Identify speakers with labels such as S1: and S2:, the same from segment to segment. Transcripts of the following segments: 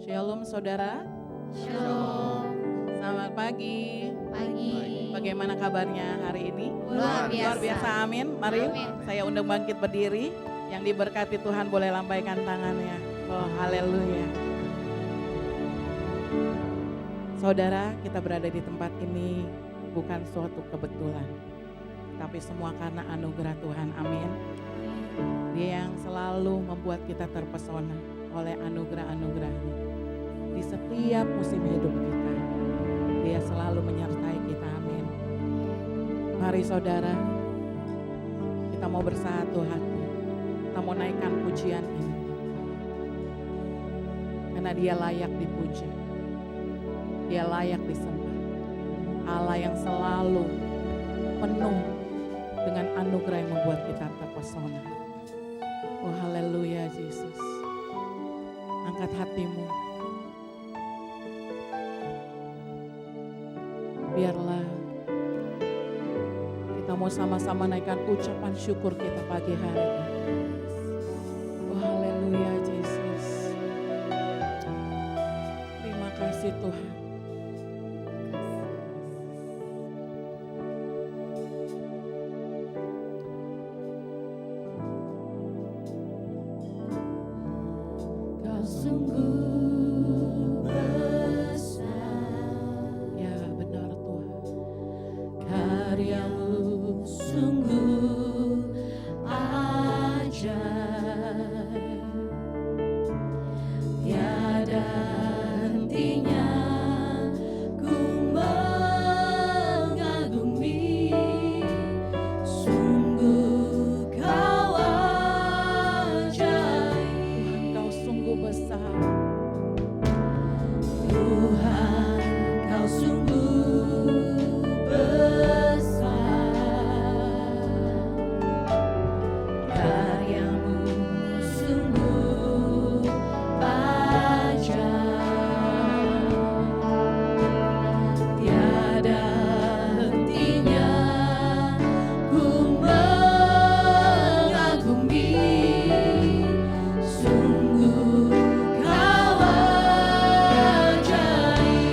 S1: Shalom saudara.
S2: Shalom.
S1: Selamat pagi.
S2: Pagi.
S1: Bagaimana kabarnya hari ini?
S2: Luar
S1: Luar
S2: biasa.
S1: biasa, amin. Mari
S2: Amin.
S1: saya undang bangkit berdiri. Yang diberkati Tuhan boleh lambaikan tangannya. Oh haleluya. Saudara, kita berada di tempat ini bukan suatu kebetulan. Tapi semua karena anugerah Tuhan, amin. Dia yang selalu membuat kita terpesona oleh anugerah-anugerahnya. Di setiap musim hidup kita, Dia selalu menyertai kita, amin. Mari saudara, kita mau bersatu hati, kita mau naikkan pujian ini. Karena Dia layak dipuji, Dia layak disembah. Allah yang selalu penuh dengan anugerah yang membuat kita terpesona. Oh haleluya Yesus. Angkat hatimu. Biarlah kita mau sama-sama naikkan ucapan syukur kita pagi hari ini. Oh haleluya Yesus. Terima kasih Tuhan.
S2: Kau sungguh besar,
S1: Ya benar Tuhan.
S2: karyamu sungguh ajaib. Tiada hentinya ku mengagumi, sungguh kau ajaib.
S1: Tuhan kau sungguh besar.
S2: Tuhan, kau sungguh besar, karyamu sungguh ajaib. Tiada hentinya ku mengagumi, sungguh kau ajaib.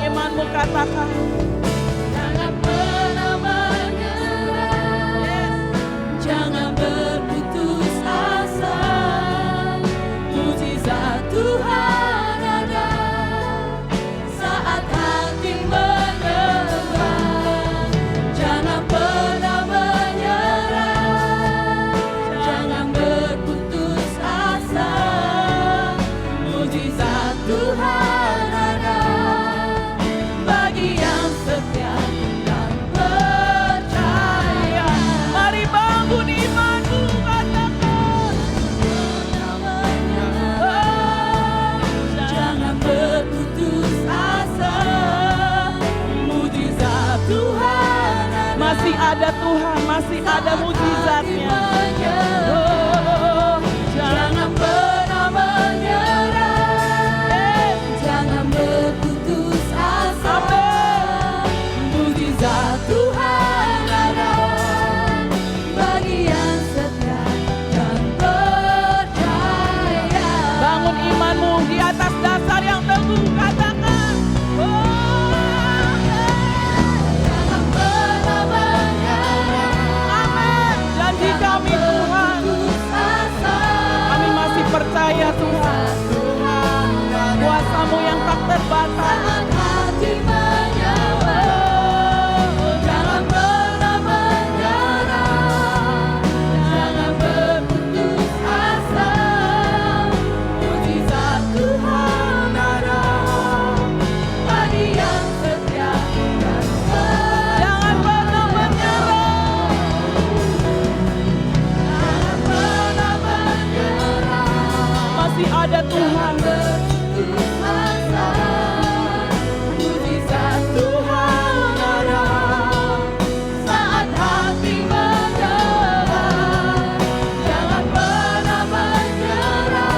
S1: imanmu katakan.
S2: Jangan pernah menyerah, jangan berputus asa. Mujizat Tuhan ada saat hati menyerah. Jangan pernah menyerah, jangan berputus asa. Mujizat Tuhan ada bagi yang setia dan percaya.
S1: Mari bangun imanmu katakan.
S2: Jangan berputus asa. Mujizat Tuhan ada.
S1: Masih ada Tuhan, masih ada mujizatnya. Oh,
S2: Jangan pernah menyerah, jangan berputus asa. Mujizat Tuhan ada bagi yang setia dan percaya.
S1: bangun imanmu di atas dasar yang teguh katakan. Oh,
S2: Jangan pernah menyerah,
S1: amin. Janji kami Tuhan,
S2: putus asa.
S1: kami masih percaya Tuhan.
S2: Tuhan ada
S1: Kuasamu yang tak terbatas.
S2: saat hati menyerah. Jangan pernah menyerah, jangan berputus asa. Mujizat Tuhan ada bagi yang setia dan
S1: Jangan pernah menyerah.
S2: Jangan pernah menyerah,
S1: Masih ada Tuhan.
S2: berputus asa. Mujizat Tuhan ada saat hati menyerah. Jangan pernah menyerah,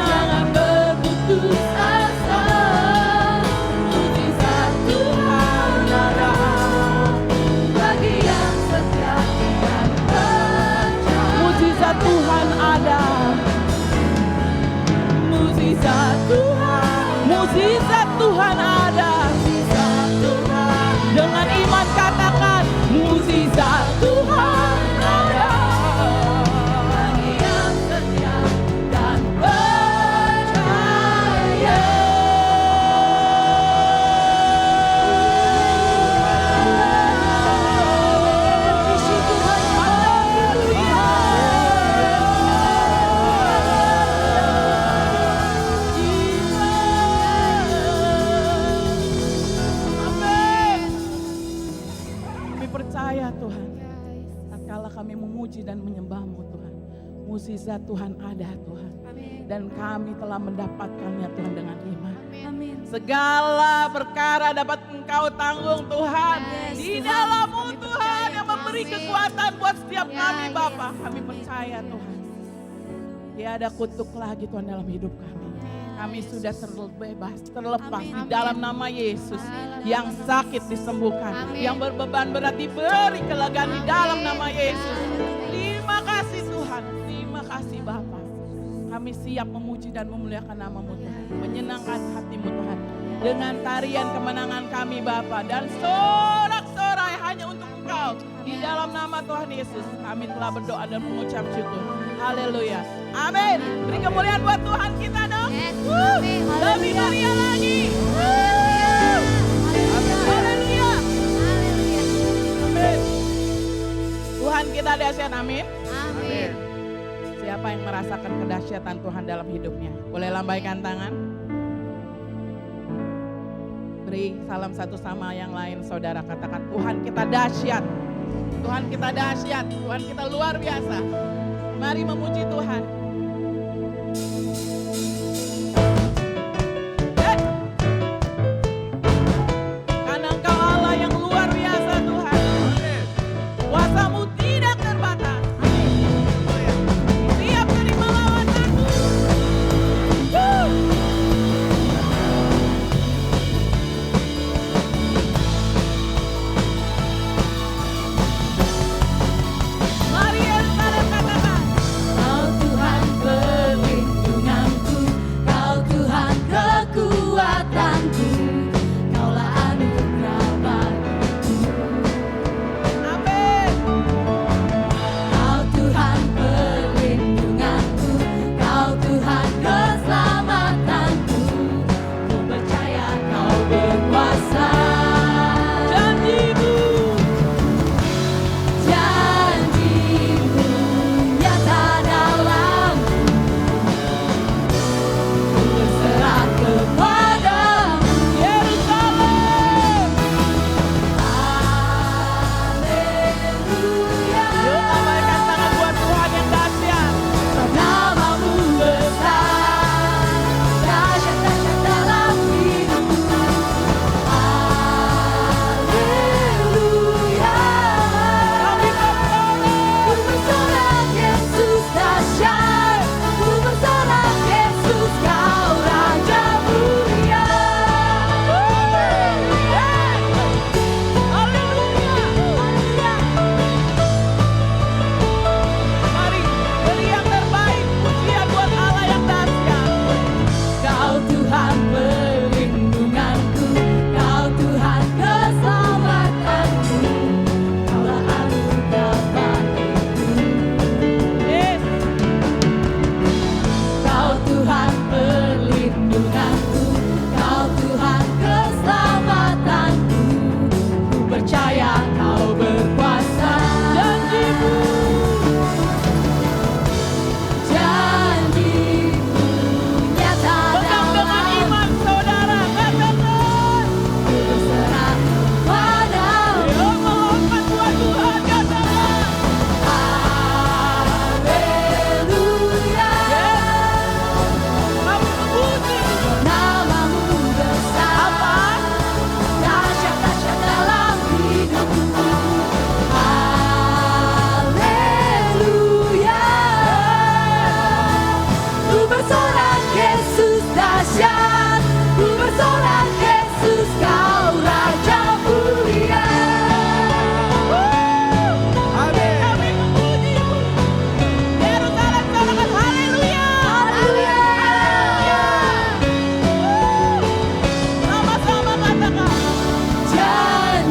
S2: jangan berputus asa. Mujizat Tuhan ada bagi yang setia dan percaya.
S1: Mujizat Tuhan ada.
S2: Mujizat Tuhan,
S1: Mujizat Tuhan ada.
S2: mujizat Tuhan,
S1: Dengan iman katakan.
S2: mujizat Tuhan ada bagi yang setia dan percaya. Puji Tuhan,
S1: Amin. Kami percaya Tuhan. Tatkala kami memuji dan menyembah-Mu Tuhan, mukjizat Tuhan ada Tuhan. Dan kami telah mendapatkannya Tuhan dengan iman.
S2: Amin.
S1: Segala perkara dapat Engkau tanggung Tuhan.
S2: Yes,
S1: Di
S2: Tuhan.
S1: dalam-Mu
S2: Kami
S1: Tuhan
S2: percaya,
S1: yang memberi
S2: Tuhan.
S1: kekuatan buat setiap
S2: Ya,
S1: kami
S2: yes.
S1: Bapa. Kami percaya Tuhan. Tiada kutuk lagi Tuhan dalam hidup kami. Kami sudah terbebas, terlepas
S2: Amin.
S1: di dalam nama Yesus.
S2: Amin.
S1: Yang sakit disembuhkan,
S2: Amin.
S1: yang berbeban berat diberi kelegaan di dalam
S2: Amin.
S1: nama Yesus.
S2: Haleluya.
S1: Terima kasih Tuhan, terima kasih Bapa. Kami siap memuji dan memuliakan nama-Mu Tuhan, menyenangkan hati-Mu Tuhan. Dengan tarian kemenangan kami Bapa dan sorak-sorai hanya untuk Engkau. Di dalam nama Tuhan Yesus, kami telah berdoa dan mengucap syukur. Haleluya. Amin. Beri kemuliaan buat Tuhan kita dong.
S2: Yes,
S1: Wuh,
S2: amin.
S1: lebih
S2: Haleluya.
S1: mulia lagi. Haleluya. Amin. Tuhan kita dahsyat, amin.
S2: Amin.
S1: Siapa yang merasakan kedahsyatan Tuhan dalam hidupnya? Boleh lambaikan tangan. Beri salam satu sama yang lain, saudara. Katakan, Tuhan kita dahsyat. Tuhan kita dahsyat. Tuhan kita luar biasa. Mari memuji Tuhan. Karena Engkau Allah yang luar biasa Tuhan. Kuasa-Mu tidak terbatas. Siap terima lawatanmu. Mari Yerusalem katakan.
S2: Kau Tuhan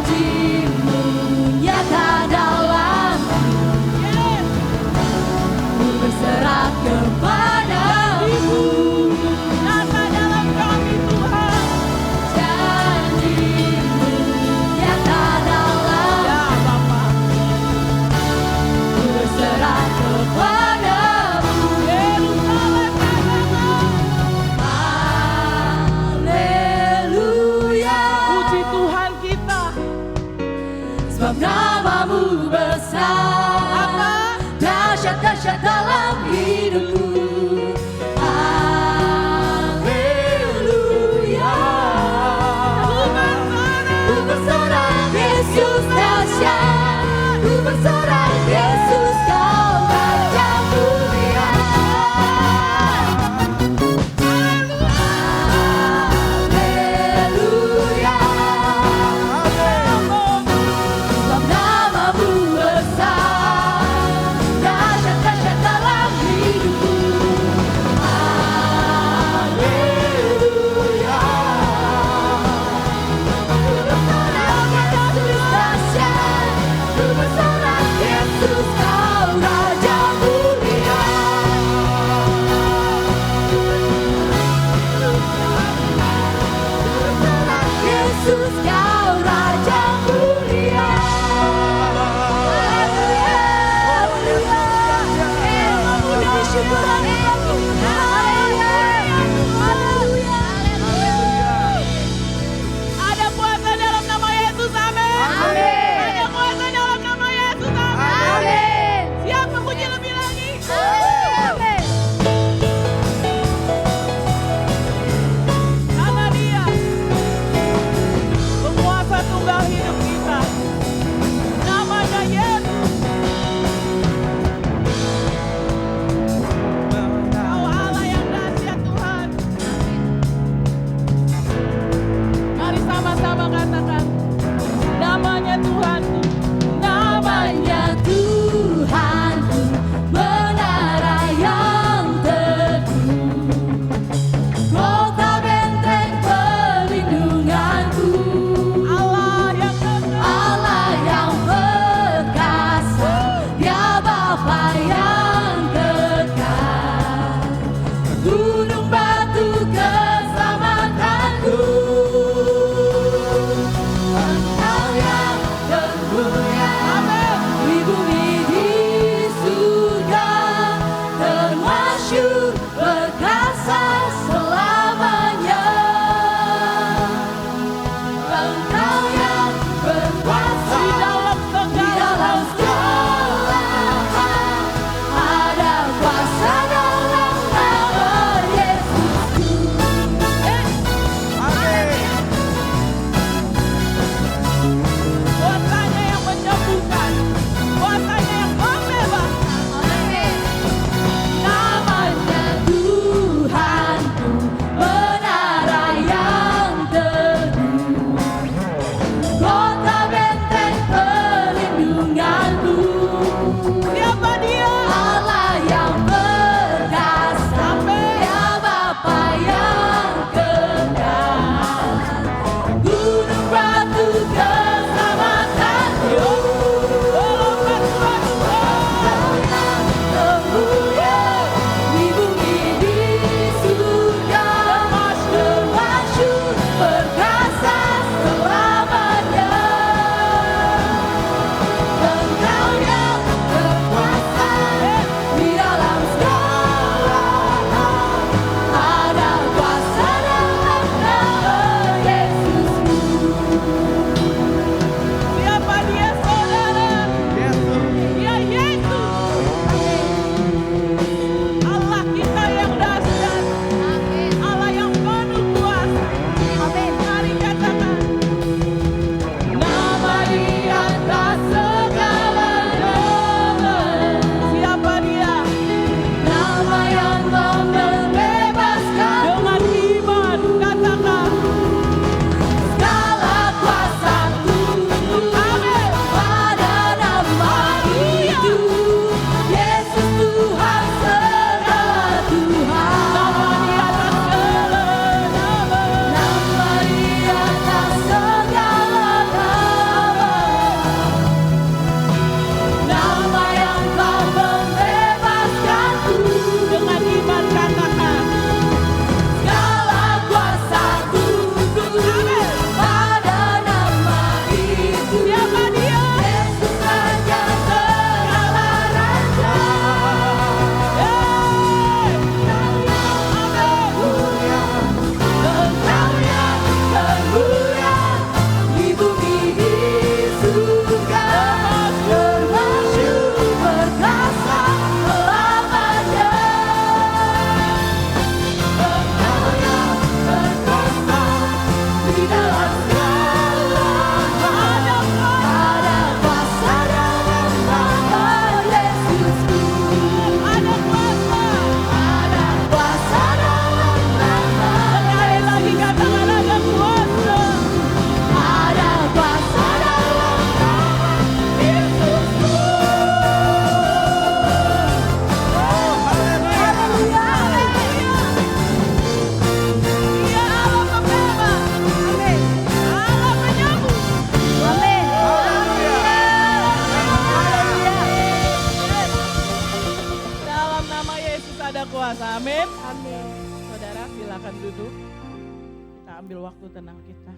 S2: Janji-Mu nyata dalamku, ku berserah kepadamu.
S1: Nyata dalam kami Tuhan.
S2: Janji-Mu nyata dalamku,
S1: Ya Bapa.
S2: ku berserah kepadamu.
S1: Yerusalem
S2: Haleluya.
S1: puji Tuhan kita.
S2: Sebab nama-Mu besar,
S1: Apa?
S2: dahsyat-dahsyat dalam hidupku. Haleluya. Ku bersorak Yesus dahsyat, ku bersorak Yesus Kau Raja mulia. Haleluya. Sebab nama-Mu besar, dahsyat-dahsyat dalam hidupku. Haleluya. Ku bersorak Yesus dahsyat, ku bersorak Yesus Kau Raja mulia. Yesus Kau Raja mulia. Memuji syukuran Engkau. Haleluya.
S1: Ada kuasa dalam nama Yesus, amin.
S2: Amin.
S1: Ada kuasa dalam nama Yesus, amin.
S2: Amin.
S1: Siap memuji lebih lagi.
S2: Amin.
S1: Karena Dia penguasa tunggal hidup kita. Namanya Yesus. Kau Allah yang dahsyat Tuhan. Mari sama-sama katakan namanya Tuhanku.
S2: Namanya Tuhanku, menara yang teguh, kota benteng perlindunganku.
S1: Allah yang kekal.
S2: Allah yang perkasa, Dia Bapa yang kekal, gunung batu keselamatanku. Engkau yang
S1: itu, kita ambil waktu tenang kita.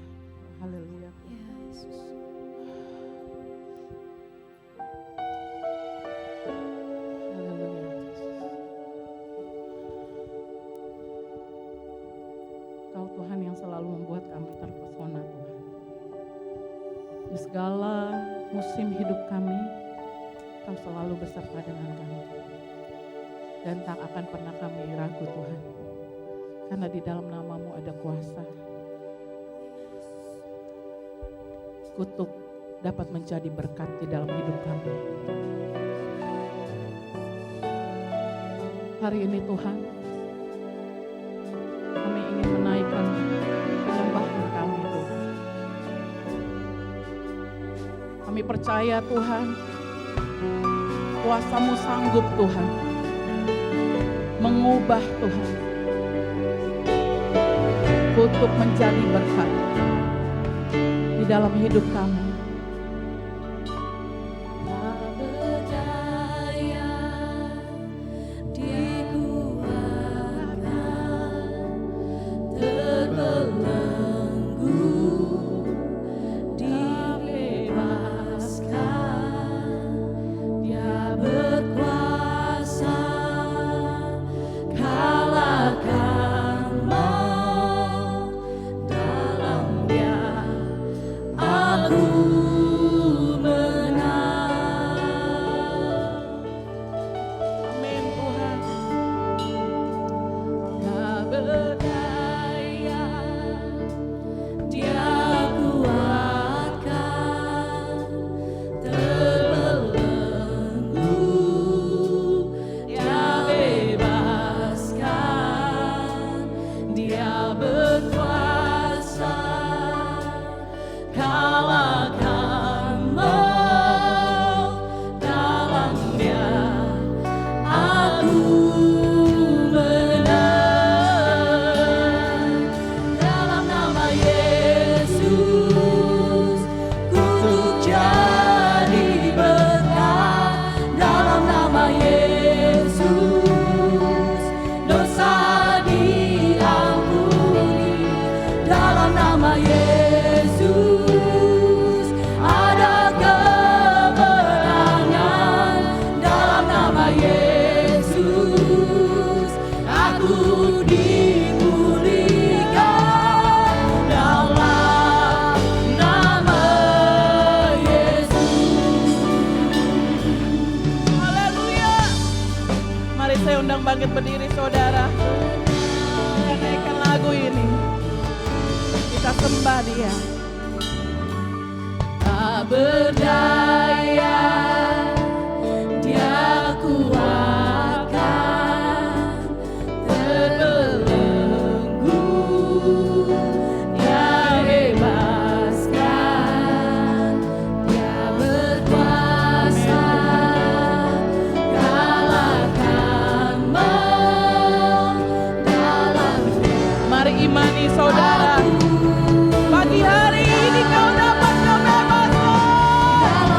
S1: Haleluya. Haleluya. Kau Tuhan yang selalu membuat kami terpesona Tuhan. Di segala musim hidup kami, Kau selalu beserta dengan kami. Dan tak akan pernah kami ragu Tuhan. Karena di dalam nama-Mu ada kuasa. Kutuk dapat menjadi berkat di dalam hidup kami. Hari ini Tuhan, kami ingin menaikkan penyembahan kami Tuhan. Kami percaya Tuhan, kuasa-Mu sanggup Tuhan, mengubah Tuhan, kutuk menjadi berkat di dalam hidup kami. Bangkit berdiri saudara, kita naikkan lagu ini, kita sembah Dia. Tak berdaya, Dia kuatkan, terbelenggu, Dia bebaskan, Dia berkuasa. Imani saudara, pagi hari ini kau dapat kebebasan.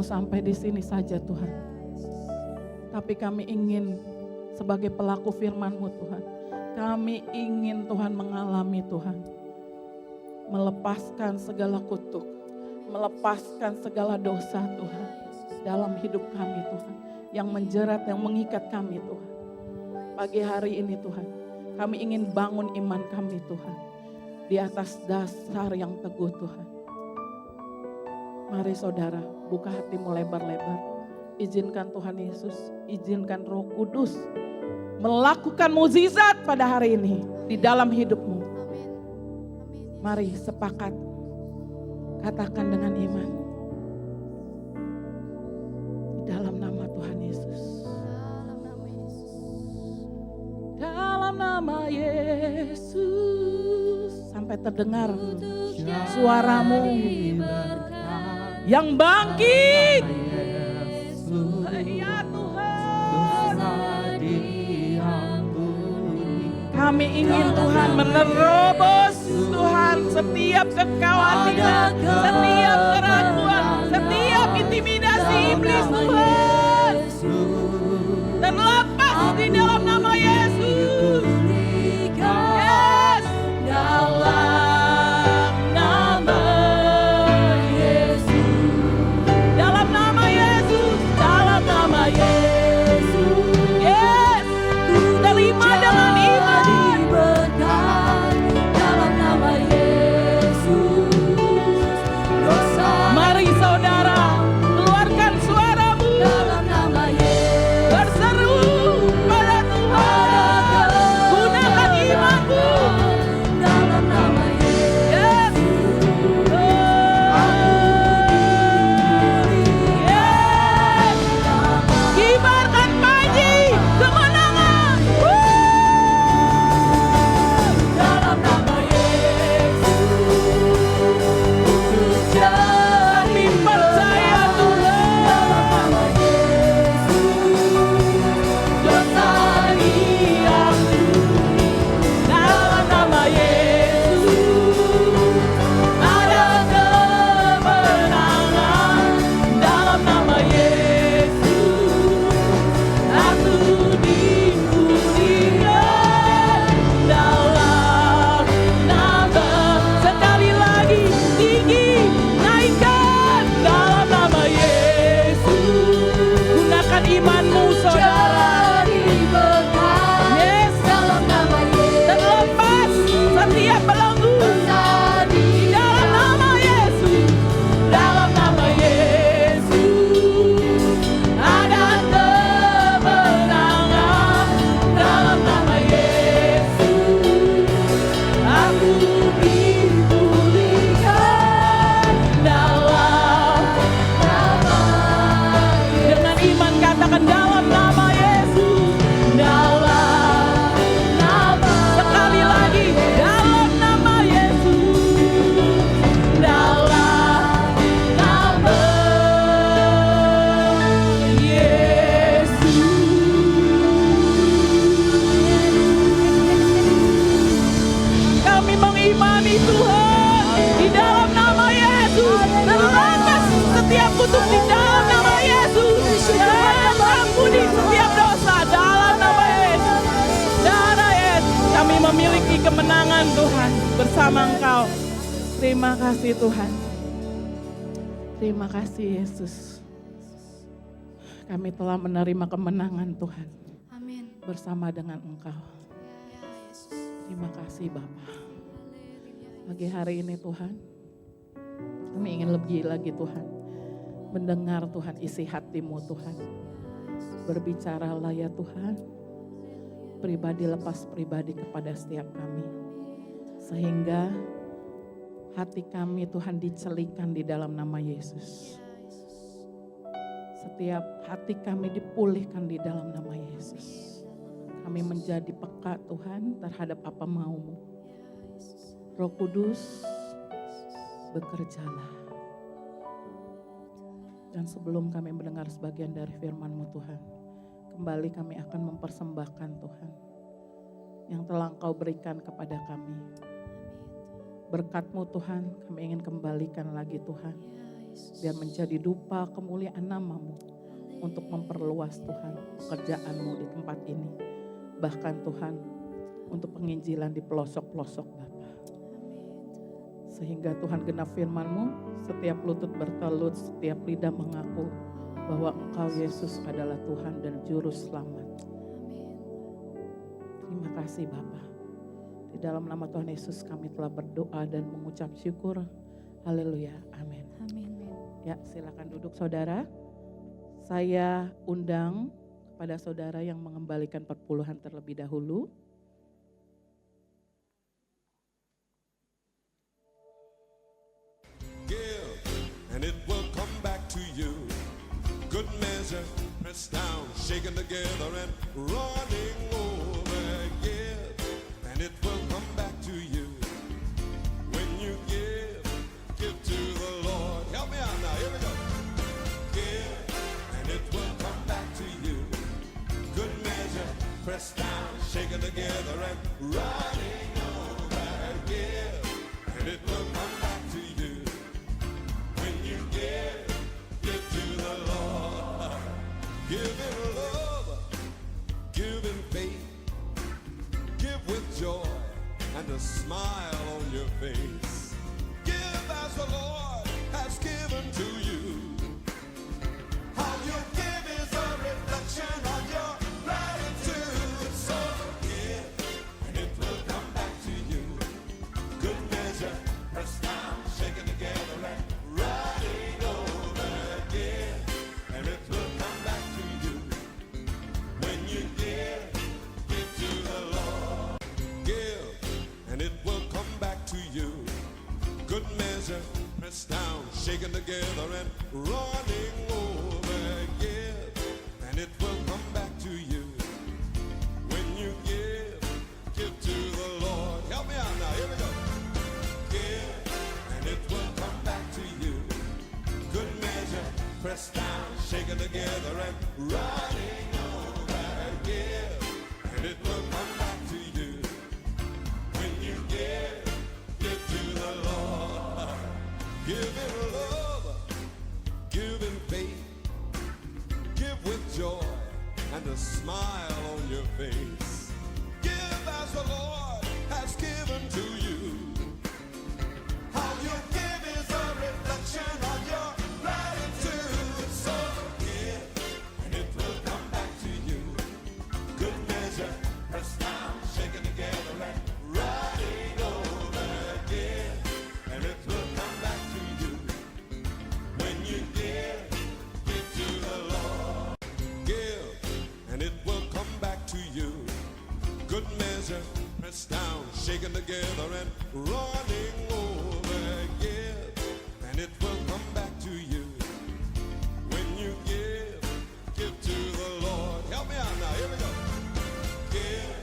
S1: sampai di sini saja Tuhan. Tapi kami ingin sebagai pelaku firman-Mu Tuhan, kami ingin Tuhan mengalami Tuhan, melepaskan segala kutuk, melepaskan segala dosa Tuhan dalam hidup kami Tuhan, yang menjerat, yang mengikat kami Tuhan. Pagi hari ini Tuhan, kami ingin bangun iman kami Tuhan, di atas dasar yang teguh Tuhan. Mari saudara, buka hatimu lebar-lebar. Izinkan Tuhan Yesus, izinkan Roh Kudus melakukan mukjizat pada hari ini di dalam hidupmu. Mari sepakat, katakan dengan iman. Di dalam nama Tuhan Yesus. Dalam nama Yesus. Sampai terdengar suaramu yang bangkit. Ya Tuhan, kami ingin Tuhan menerobos Tuhan setiap kekhawatiran, setiap keraguan, setiap intimidasi iblis Tuhan, dan lepas di dalam nama Yesus. Yes, dalam nama Yesus, dalam nama Yesus, dalam nama Yesus. Yes, terima dengan iman.
S2: Dalam nama Yesus,
S1: Mari saudara, keluarkan suaramu,
S2: dalam nama Yesus,
S1: berseru pada Tuhan. Gunakan imanmu.
S2: dalam nama Yesus.
S1: Yes. Yes. Kibarkan panji kemenangan.
S2: Dalam nama Yesus,
S1: Kami percaya Tuhan.
S2: dalam nama Yesus,
S1: Dosa diampuni. Dalam nama Yesus ada kemenangan. Dalam nama Yesus aku dipulihkan. Dalam nama, sekali lagi tinggi naikkan. Dalam nama Yesus, gunakan imanmu saudara.
S2: jadi berkat.
S1: Yes,
S2: Dalam nama Yesus,
S1: terlepas setiap belenggu.
S2: jadi
S1: Di dalam nama Yesus, dalam nama Yesus ada kemenangan. Dalam nama Yesus aku dipulihkan. Dalam nama, dengan iman katakan dalam nama Yesus. Dalam nama, sekali lagi dalam nama Yesus. Dalam nama Yesus. Kami mengimani Tuhan di dalam nama Yesus. Terlepas setiap kutuk di dalam nama Yesus. Dan ampuni setiap dosa dalam nama Yesus. Darah Yesus, kami memiliki kemenangan Tuhan bersama Engkau. Terima kasih Tuhan. Terima kasih Yesus. Kami telah menerima kemenangan Tuhan
S2: amin.
S1: bersama dengan Engkau.
S2: Ya Yesus,
S1: Terima kasih Bapa. Pagi hari ini Tuhan, kami ingin lebih lagi Tuhan, mendengar Tuhan isi hatimu Tuhan. Berbicaralah ya Tuhan, pribadi lepas pribadi kepada setiap kami. Sehingga hati kami Tuhan dicelikan di dalam nama Yesus. Setiap hati kami dipulihkan di dalam nama Yesus. Kami menjadi peka Tuhan terhadap apa mau-Mu. Roh Kudus, bekerjalah. Dan sebelum kami mendengar sebagian dari firman-Mu Tuhan, kembali kami akan mempersembahkan Tuhan yang telah Engkau berikan kepada kami. Berkat-Mu Tuhan, kami ingin kembalikan lagi Tuhan biar menjadi dupa kemuliaan nama-Mu untuk memperluas Tuhan pekerjaan-Mu di tempat ini. Bahkan Tuhan untuk penginjilan di pelosok-pelosok Bapa. Sehingga Tuhan genap firman-Mu, setiap lutut bertelut, setiap lidah mengaku bahwa Engkau Yesus adalah Tuhan dan Juru Selamat. Terima kasih Bapa. Di dalam nama Tuhan Yesus kami telah berdoa dan mengucap syukur. Haleluya, amin.
S2: Amin.
S1: Ya, silakan duduk saudara. Saya undang kepada saudara yang mengembalikan perpuluhan terlebih dahulu.
S3: Give, and it will come back to you. Good measure, pressed down, shaken together, and running over. Give, and it will come back to you. When you give to the Lord. Help me out now, here we go. Give, and it will come back to you. Good measure, pressed down, shaken together, and running over. Give, and it will come back to you. When you give to the Lord. Give in love, give in faith, give with joy and a smile on your face. Give as the Lord has given to you. How you give is a reflection of your gratitude. So give and it will come back to you. Good measure, pressed down, shaken together and running over. Give and it will come back to you. When you give to the Lord. Give and it will come back to you. Good measure, pressed down, shaken together and running over. Give and it will come back to you. When you give to the Lord. Help me out now, here we go. Give and it will come back to you. Good measure, pressed down, shaken together and running over. Give and it will come back to you. When you give to the Lord. Give in love, give in faith, give with joy and a smile on your face. Give as the Lord has given to you. How you give is a reflection of your gratitude. So give and it will come back to you. Good measure, pressed down, shaken together and running over. Give and it will come back to you. When you give to the Lord. Give and it will come back to you. Good measure, pressed down, shaken together and running over. Give and it will come back to you. When you give to the Lord. Help me out now, here we go. Give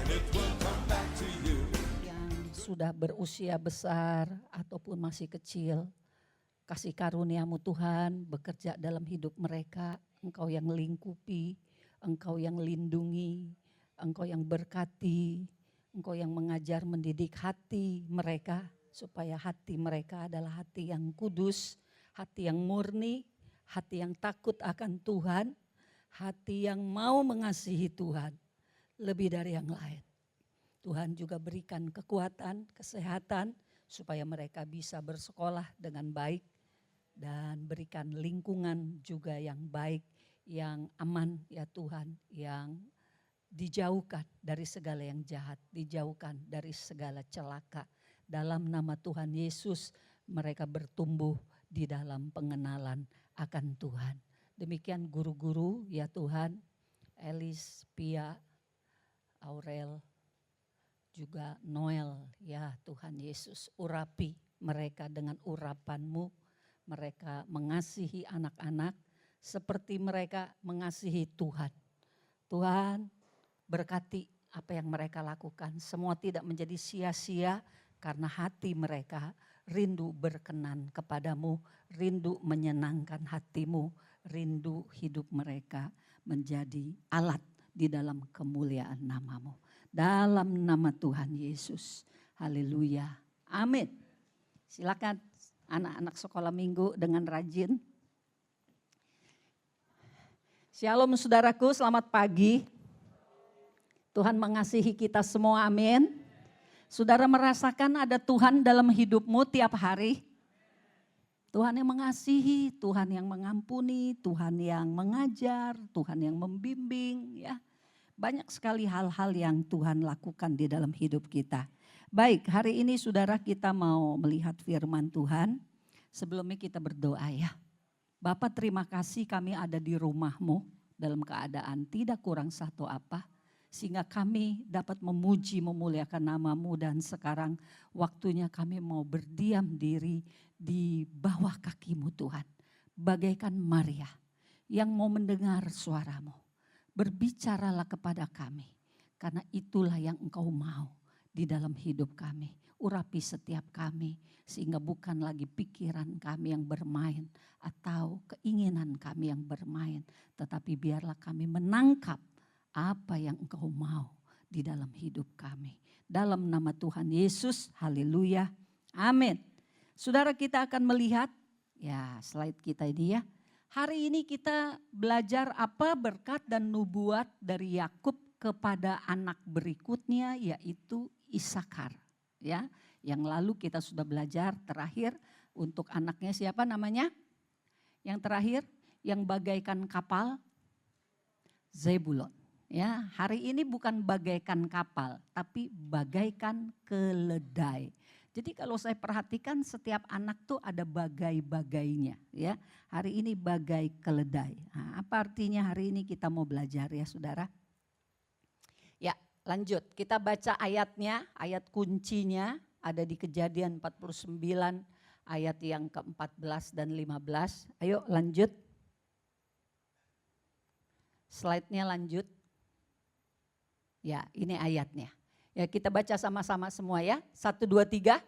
S3: and it will come back to you.
S4: Yang sudah berusia besar ataupun masih kecil, kasih karuniamu Tuhan bekerja dalam hidup mereka. Engkau yang lingkupi, Engkau yang lindungi, Engkau yang berkati, Engkau yang mengajar mendidik hati mereka, supaya hati mereka adalah hati yang kudus, hati yang murni, hati yang takut akan Tuhan, hati yang mau mengasihi Tuhan lebih dari yang lain. Tuhan juga berikan kekuatan, kesehatan supaya mereka bisa bersekolah dengan baik dan berikan lingkungan juga yang baik, yang aman ya Tuhan, yang dijauhkan dari segala yang jahat, dijauhkan dari segala celaka. Dalam nama Tuhan Yesus mereka bertumbuh di dalam pengenalan akan Tuhan. Demikian guru-guru ya Tuhan, Elis, Pia, Aurel, juga Noel ya Tuhan Yesus. Urapi mereka dengan urapan-Mu, mereka mengasihi anak-anak seperti mereka mengasihi Tuhan. Tuhan berkati apa yang mereka lakukan, semua tidak menjadi sia-sia karena hati mereka rindu berkenan kepadamu, rindu menyenangkan hatimu, rindu hidup mereka menjadi alat di dalam kemuliaan namamu. Dalam nama Tuhan Yesus, haleluya, amin. Silakan anak-anak sekolah minggu dengan rajin. Shalom saudaraku, selamat pagi. Tuhan mengasihi kita semua, amin. Saudara merasakan ada Tuhan dalam hidupmu tiap hari? Tuhan yang mengasihi, Tuhan yang mengampuni, Tuhan yang mengajar, Tuhan yang membimbing, ya. Banyak sekali hal-hal yang Tuhan lakukan di dalam hidup kita. Baik, hari ini saudara kita mau melihat firman Tuhan. Sebelumnya kita berdoa ya. Bapa, terima kasih kami ada di rumah-Mu dalam keadaan tidak kurang satu apa. Sehingga kami dapat memuji, memuliakan nama-Mu, dan sekarang waktunya kami mau berdiam diri di bawah kaki-Mu Tuhan. Bagaikan Maria yang mau mendengar suara-Mu. Berbicaralah kepada kami, karena itulah yang Engkau mau di dalam hidup kami. Urapi setiap kami, sehingga bukan lagi pikiran kami yang bermain atau keinginan kami yang bermain. Tetapi biarlah kami menangkap apa yang Engkau mau di dalam hidup kami. Dalam nama Tuhan Yesus, haleluya, amin. Saudara, kita akan melihat, ya slide kita ini ya. Hari ini kita belajar apa berkat dan nubuat dari Yakub kepada anak berikutnya, yaitu Isakar. Ya, yang lalu kita sudah belajar terakhir untuk anaknya siapa namanya? Yang terakhir, yang bagaikan kapal, Zebulon. Ya, hari ini bukan bagaikan kapal, tapi bagaikan keledai. Jadi kalau saya perhatikan setiap anak tuh ada bagai-bagainya, ya. Hari ini bagai keledai. Nah, apa artinya hari ini kita mau belajar ya saudara? Ya, lanjut. Kita baca ayatnya, ayat kuncinya ada di Kejadian 49 ayat yang ke-14 dan 15. Ayo lanjut. Slide-nya lanjut. Ya, ini ayatnya. Ya, kita baca sama-sama semua ya. 1, 2, 3.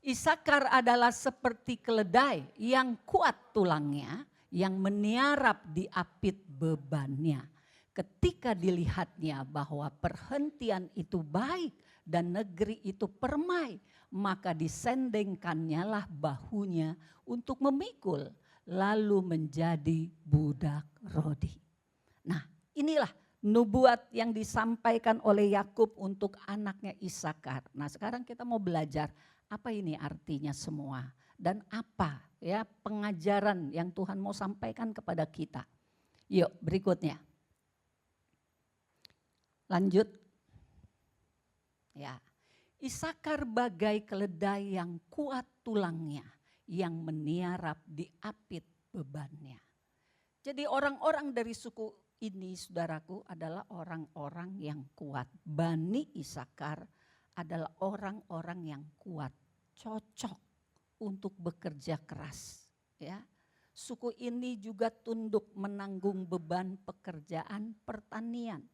S4: Isakar adalah seperti keledai yang kuat tulangnya, yang meniarap di apit bebannya. Ketika dilihatnya bahwa perhentian itu baik dan negeri itu permai, maka disendengkannya lah bahunya untuk memikul, lalu menjadi budak rodi. Nah, inilah nubuat yang disampaikan oleh Yakub untuk anaknya Isakar. Nah, sekarang kita mau belajar apa ini artinya semua dan apa ya pengajaran yang Tuhan mau sampaikan kepada kita. Yuk, berikutnya. Lanjut. Ya. Isakar bagai keledai yang kuat tulangnya, yang meniarap di apit bebannya. Jadi orang-orang dari suku ini saudaraku adalah orang-orang yang kuat. Bani Isakar adalah orang-orang yang kuat, cocok untuk bekerja keras. Ya, suku ini juga tunduk menanggung beban pekerjaan pertanian.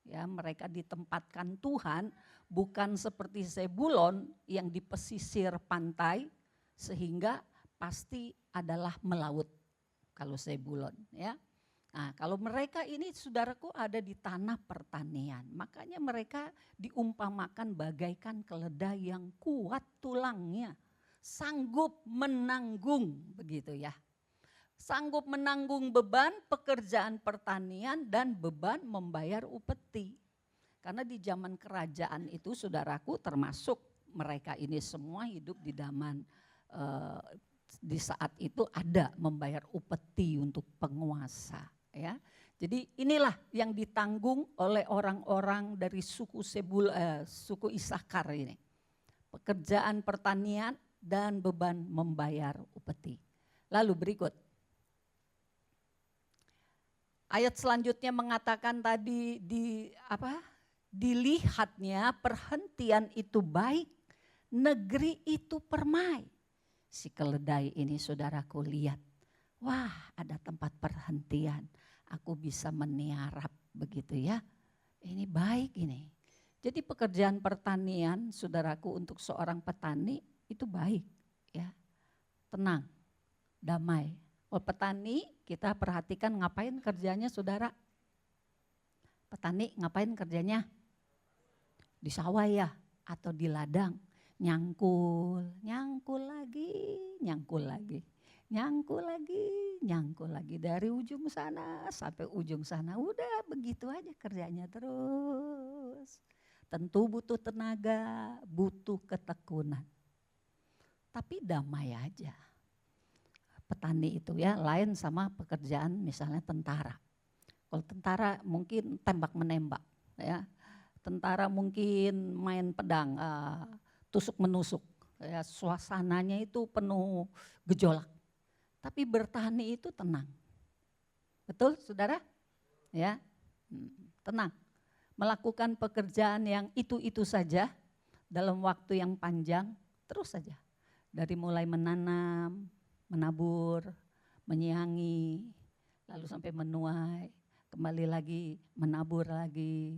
S4: Ya, mereka ditempatkan Tuhan bukan seperti Zebulon yang di pesisir pantai, sehingga pasti adalah melaut kalau Zebulon ya. Nah, kalau mereka ini saudaraku ada di tanah pertanian, makanya mereka diumpamakan bagaikan keledai yang kuat tulangnya, sanggup menanggung begitu ya. Sanggup menanggung beban pekerjaan pertanian dan beban membayar upeti. Karena di zaman kerajaan itu saudaraku termasuk mereka ini semua hidup di zaman di saat itu ada membayar upeti untuk penguasa. Ya, jadi inilah yang ditanggung oleh orang-orang dari suku suku Isakar ini. Pekerjaan pertanian dan beban membayar upeti. Lalu berikut. Ayat selanjutnya mengatakan tadi dilihatnya perhentian itu baik, negeri itu permai. Si keledai ini saudaraku lihat, wah ada tempat perhentian. Aku bisa meniarap begitu ya. Ini baik ini. Jadi pekerjaan pertanian saudaraku untuk seorang petani itu baik ya. Tenang, damai. Oh, petani kita perhatikan ngapain kerjanya saudara? Petani ngapain kerjanya? Di sawah ya atau di ladang. Nyangkul, nyangkul lagi, nyangkul lagi. Nyangkul lagi, nyangkul lagi. Dari ujung sana sampai ujung sana. Udah begitu aja kerjanya terus. Tentu butuh tenaga, butuh ketekunan. Tapi damai aja. Petani itu ya lain sama pekerjaan misalnya tentara. Kalau tentara mungkin tembak menembak ya. Tentara mungkin main pedang, tusuk menusuk. Ya, suasananya itu penuh gejolak. Tapi bertani itu tenang. Betul saudara? Ya, tenang. Melakukan pekerjaan yang itu-itu saja dalam waktu yang panjang terus saja. Dari mulai menanam, menabur, menyiangi, lalu sampai menuai, kembali lagi menabur lagi,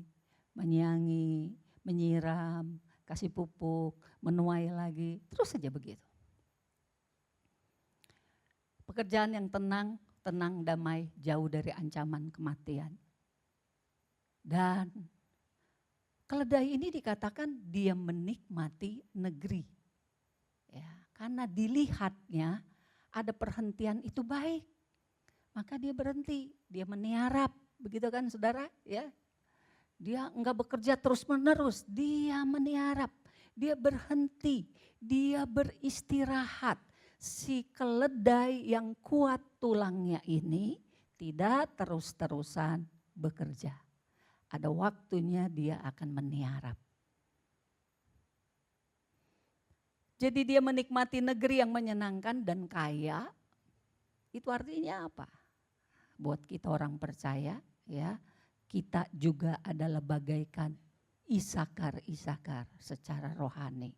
S4: menyiangi, menyiram, kasih pupuk, menuai lagi, terus saja begitu. Pekerjaan yang tenang, tenang, damai, jauh dari ancaman kematian. Dan keledai ini dikatakan dia menikmati negeri. Ya, karena dilihatnya ada perhentian itu baik. Maka dia berhenti, dia meniarap, begitu kan saudara? Ya, dia enggak bekerja terus menerus, dia meniarap, dia berhenti, dia beristirahat. Si keledai yang kuat tulangnya ini tidak terus-terusan bekerja. Ada waktunya dia akan meniarap. Jadi dia menikmati negeri yang menyenangkan dan kaya. Itu artinya apa? Buat kita orang percaya ya, kita juga adalah bagaikan Isakar-Isakar secara rohani.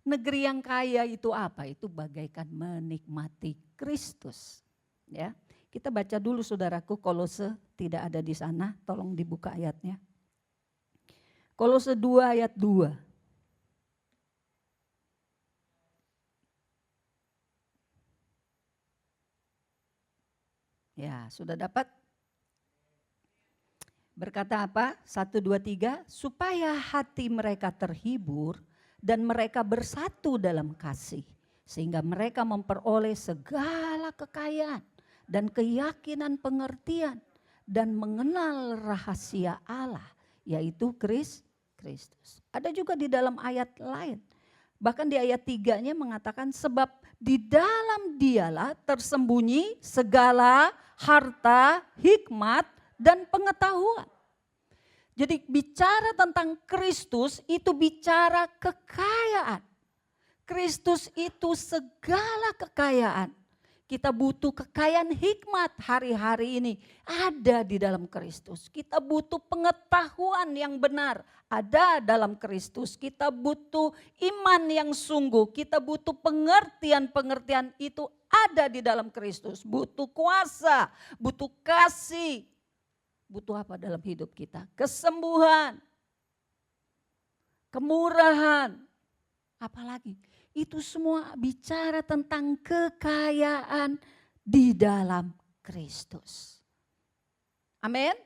S4: Negeri yang kaya itu apa? Itu bagaikan menikmati Kristus. Ya, kita baca dulu saudaraku, Kolose tidak ada di sana, tolong dibuka ayatnya. Kolose 2 ayat 2. Ya, sudah dapat? Berkata apa? 1, 2, 3, supaya hati mereka terhibur dan mereka bersatu dalam kasih. Sehingga mereka memperoleh segala kekayaan dan keyakinan pengertian dan mengenal rahasia Allah, yaitu Kristus. Ada juga di dalam ayat lain. Bahkan di ayat 3-nya mengatakan sebab di dalam dialah tersembunyi segala harta, hikmat, dan pengetahuan. Jadi bicara tentang Kristus itu bicara kekayaan. Kristus itu segala kekayaan. Kita butuh kekayaan hikmat hari-hari ini ada di dalam Kristus. Kita butuh pengetahuan yang benar ada dalam Kristus. Kita butuh iman yang sungguh. Kita butuh pengertian-pengertian itu ada di dalam Kristus. Butuh kuasa, butuh kasih. Butuh apa dalam hidup kita? Kesembuhan, kemurahan, apalagi? Itu semua bicara tentang kekayaan di dalam Kristus. Amin.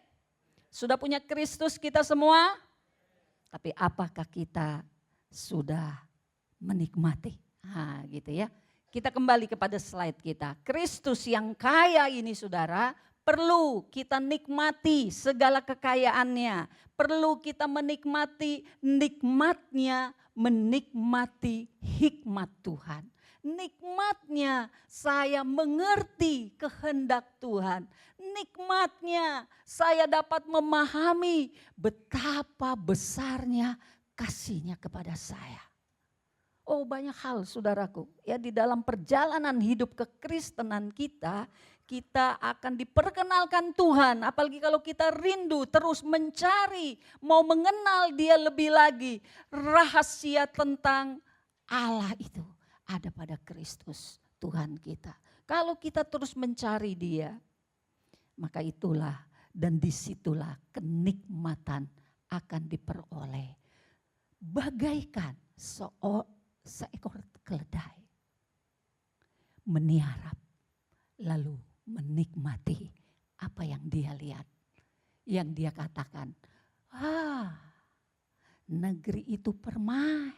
S4: Sudah punya Kristus kita semua? Tapi apakah kita sudah menikmati? Nah, gitu ya. Kita kembali kepada slide kita. Kristus yang kaya ini saudara, perlu kita nikmati segala kekayaannya. Perlu kita menikmati nikmatnya, menikmati hikmat Tuhan. Nikmatnya saya mengerti kehendak Tuhan. Nikmatnya saya dapat memahami betapa besarnya kasihnya kepada saya. Oh banyak hal saudaraku, ya di dalam perjalanan hidup kekristenan kita akan diperkenalkan Tuhan. Apalagi kalau kita rindu terus mencari, mau mengenal Dia lebih lagi. Rahasia tentang Allah itu ada pada Kristus Tuhan kita. Kalau kita terus mencari Dia, maka itulah dan disitulah kenikmatan akan diperoleh. Bagaikan seekor keledai meniarap lalu menikmati apa yang dia lihat, yang dia katakan, negeri itu permai,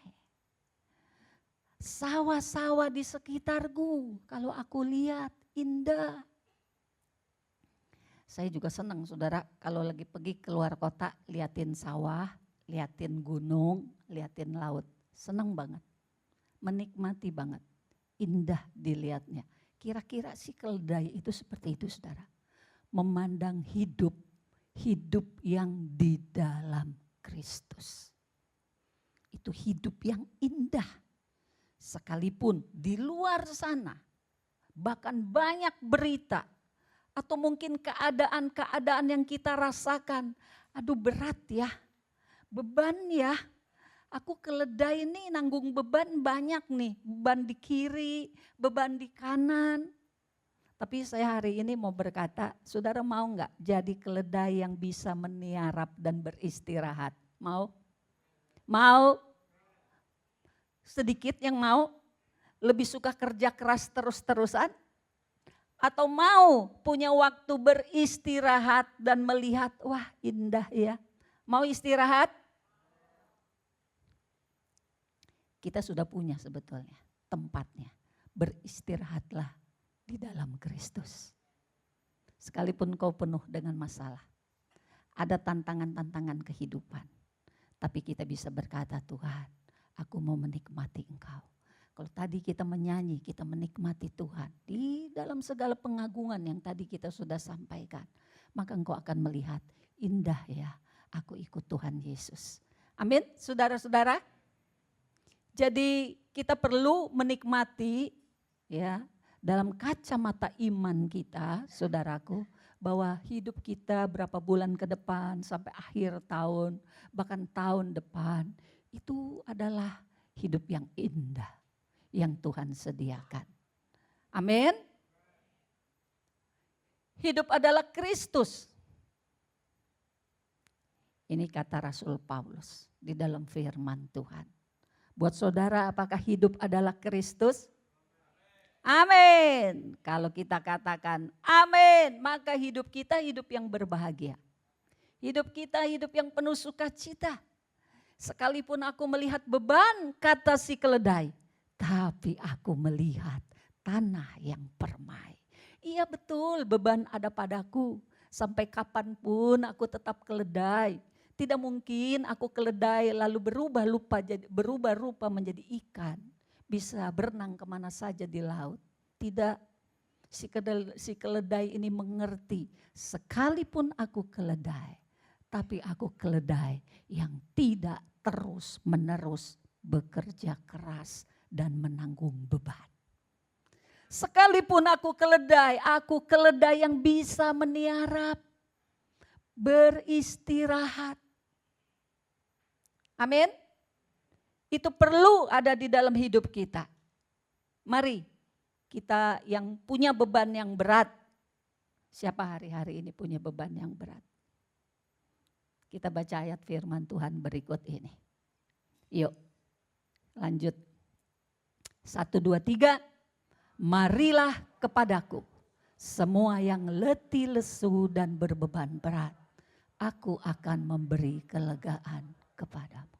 S4: Sawah-sawah di sekitarku, kalau aku lihat indah. Saya juga senang saudara kalau lagi pergi keluar kota, liatin sawah, liatin gunung, liatin laut. Senang banget, menikmati banget, indah dilihatnya. Kira-kira si keledai itu seperti itu saudara. Memandang hidup, hidup yang di dalam Kristus. Itu hidup yang indah. Sekalipun di luar sana, bahkan banyak berita, atau mungkin keadaan-keadaan yang kita rasakan, aduh berat ya, beban ya, aku keledai nih nanggung beban banyak nih, beban di kiri, beban di kanan. Tapi saya hari ini mau berkata, saudara mau nggak jadi keledai yang bisa meniarap dan beristirahat? Mau? Mau? Sedikit yang mau? Lebih suka kerja keras terus-terusan? Atau mau punya waktu beristirahat dan melihat, wah indah ya. Mau istirahat? Kita sudah punya sebetulnya tempatnya. Beristirahatlah di dalam Kristus. Sekalipun kau penuh dengan masalah. Ada tantangan-tantangan kehidupan. Tapi kita bisa berkata, Tuhan, aku mau menikmati Engkau. Kalau tadi kita menyanyi, kita menikmati Tuhan. Di dalam segala pengagungan yang tadi kita sudah sampaikan. Maka engkau akan melihat, indah ya, aku ikut Tuhan Yesus. Amin, saudara-saudara. Jadi kita perlu menikmati ya dalam kacamata iman kita, saudaraku, bahwa hidup kita berapa bulan ke depan sampai akhir tahun, bahkan tahun depan, itu adalah hidup yang indah yang Tuhan sediakan. Amin. Hidup adalah Kristus. Ini kata Rasul Paulus di dalam firman Tuhan. Buat saudara, apakah hidup adalah Kristus? Amin. Kalau kita katakan amin, maka hidup kita hidup yang berbahagia. Hidup kita hidup yang penuh sukacita. Sekalipun aku melihat beban, kata si keledai, tapi aku melihat tanah yang permai. Iya betul, beban ada padaku. Sampai kapanpun aku tetap keledai. Tidak mungkin aku keledai lalu berubah rupa menjadi ikan. Bisa berenang kemana saja di laut. Tidak, si keledai ini mengerti. Sekalipun aku keledai, tapi aku keledai yang tidak terus menerus bekerja keras dan menanggung beban. Sekalipun aku keledai yang bisa meniarap, beristirahat. Amin. Itu perlu ada di dalam hidup kita. Mari kita yang punya beban yang berat. Siapa hari-hari ini punya beban yang berat? Kita baca ayat firman Tuhan berikut ini. Yuk lanjut. 1, 2, 3. Marilah kepadaku semua yang letih lesu dan berbeban berat. Aku akan memberi kelegaan kepadamu.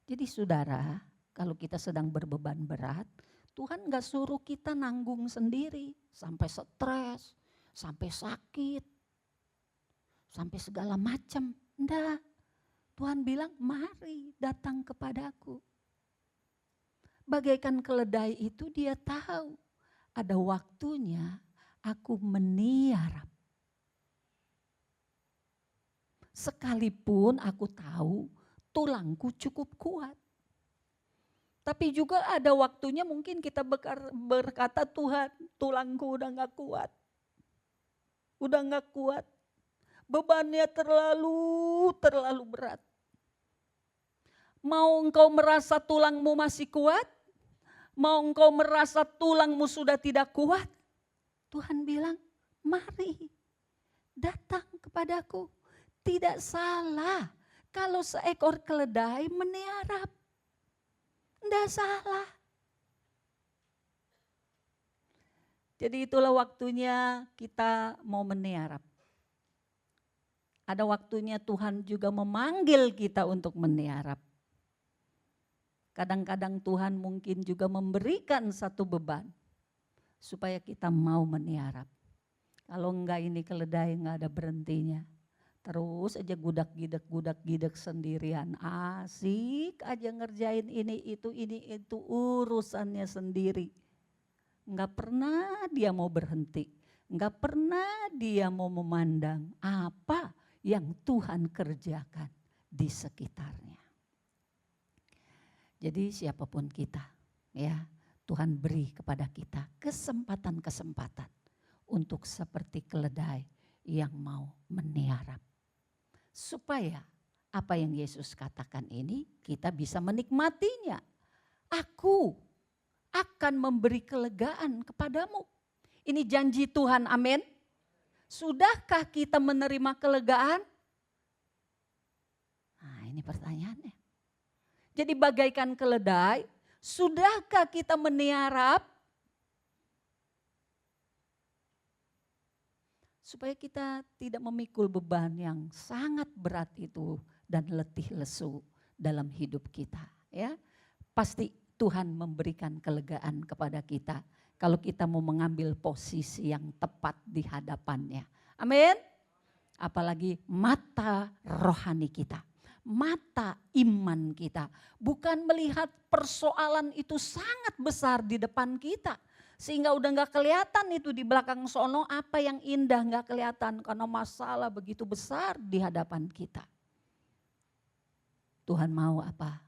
S4: Jadi saudara, kalau kita sedang berbeban berat, Tuhan gak suruh kita nanggung sendiri. Sampai stres, sampai sakit, sampai segala macam. Enggak, Tuhan bilang mari datang kepadaku. Bagaikan keledai itu dia tahu ada waktunya aku meniarap. Sekalipun aku tahu tulangku cukup kuat. Tapi juga ada waktunya mungkin kita berkata, Tuhan tulangku udah gak kuat. Udah gak kuat. Bebannya terlalu berat. Mau engkau merasa tulangmu masih kuat? Mau engkau merasa tulangmu sudah tidak kuat? Tuhan bilang, mari datang kepadaku. Tidak salah kalau seekor keledai meniarap. Tidak salah. Jadi itulah waktunya kita mau meniarap. Ada waktunya Tuhan juga memanggil kita untuk meniarap. Kadang-kadang Tuhan mungkin juga memberikan satu beban supaya kita mau meniarap. Kalau enggak ini keledai enggak ada berhentinya. Terus aja gudak-gidek sendirian. Asik aja ngerjain ini itu urusannya sendiri. Enggak pernah dia mau berhenti. Enggak pernah dia mau memandang apa yang Tuhan kerjakan di sekitarnya. Jadi siapapun kita, ya, Tuhan beri kepada kita kesempatan-kesempatan untuk seperti keledai yang mau meniarap. Supaya apa yang Yesus katakan ini kita bisa menikmatinya. Aku akan memberi kelegaan kepadamu. Ini janji Tuhan, amin. Sudahkah kita menerima kelegaan? Nah, ini pertanyaannya. Jadi bagaikan keledai, sudahkah kita meniarap? Supaya kita tidak memikul beban yang sangat berat itu dan letih lesu dalam hidup kita. Ya, pasti Tuhan memberikan kelegaan kepada kita kalau kita mau mengambil posisi yang tepat di hadapannya. Amin. Apalagi mata rohani kita, mata iman kita, bukan melihat persoalan itu sangat besar di depan kita. Sehingga udah gak kelihatan itu di belakang sono apa yang indah gak kelihatan karena masalah begitu besar di hadapan kita. Tuhan mau apa?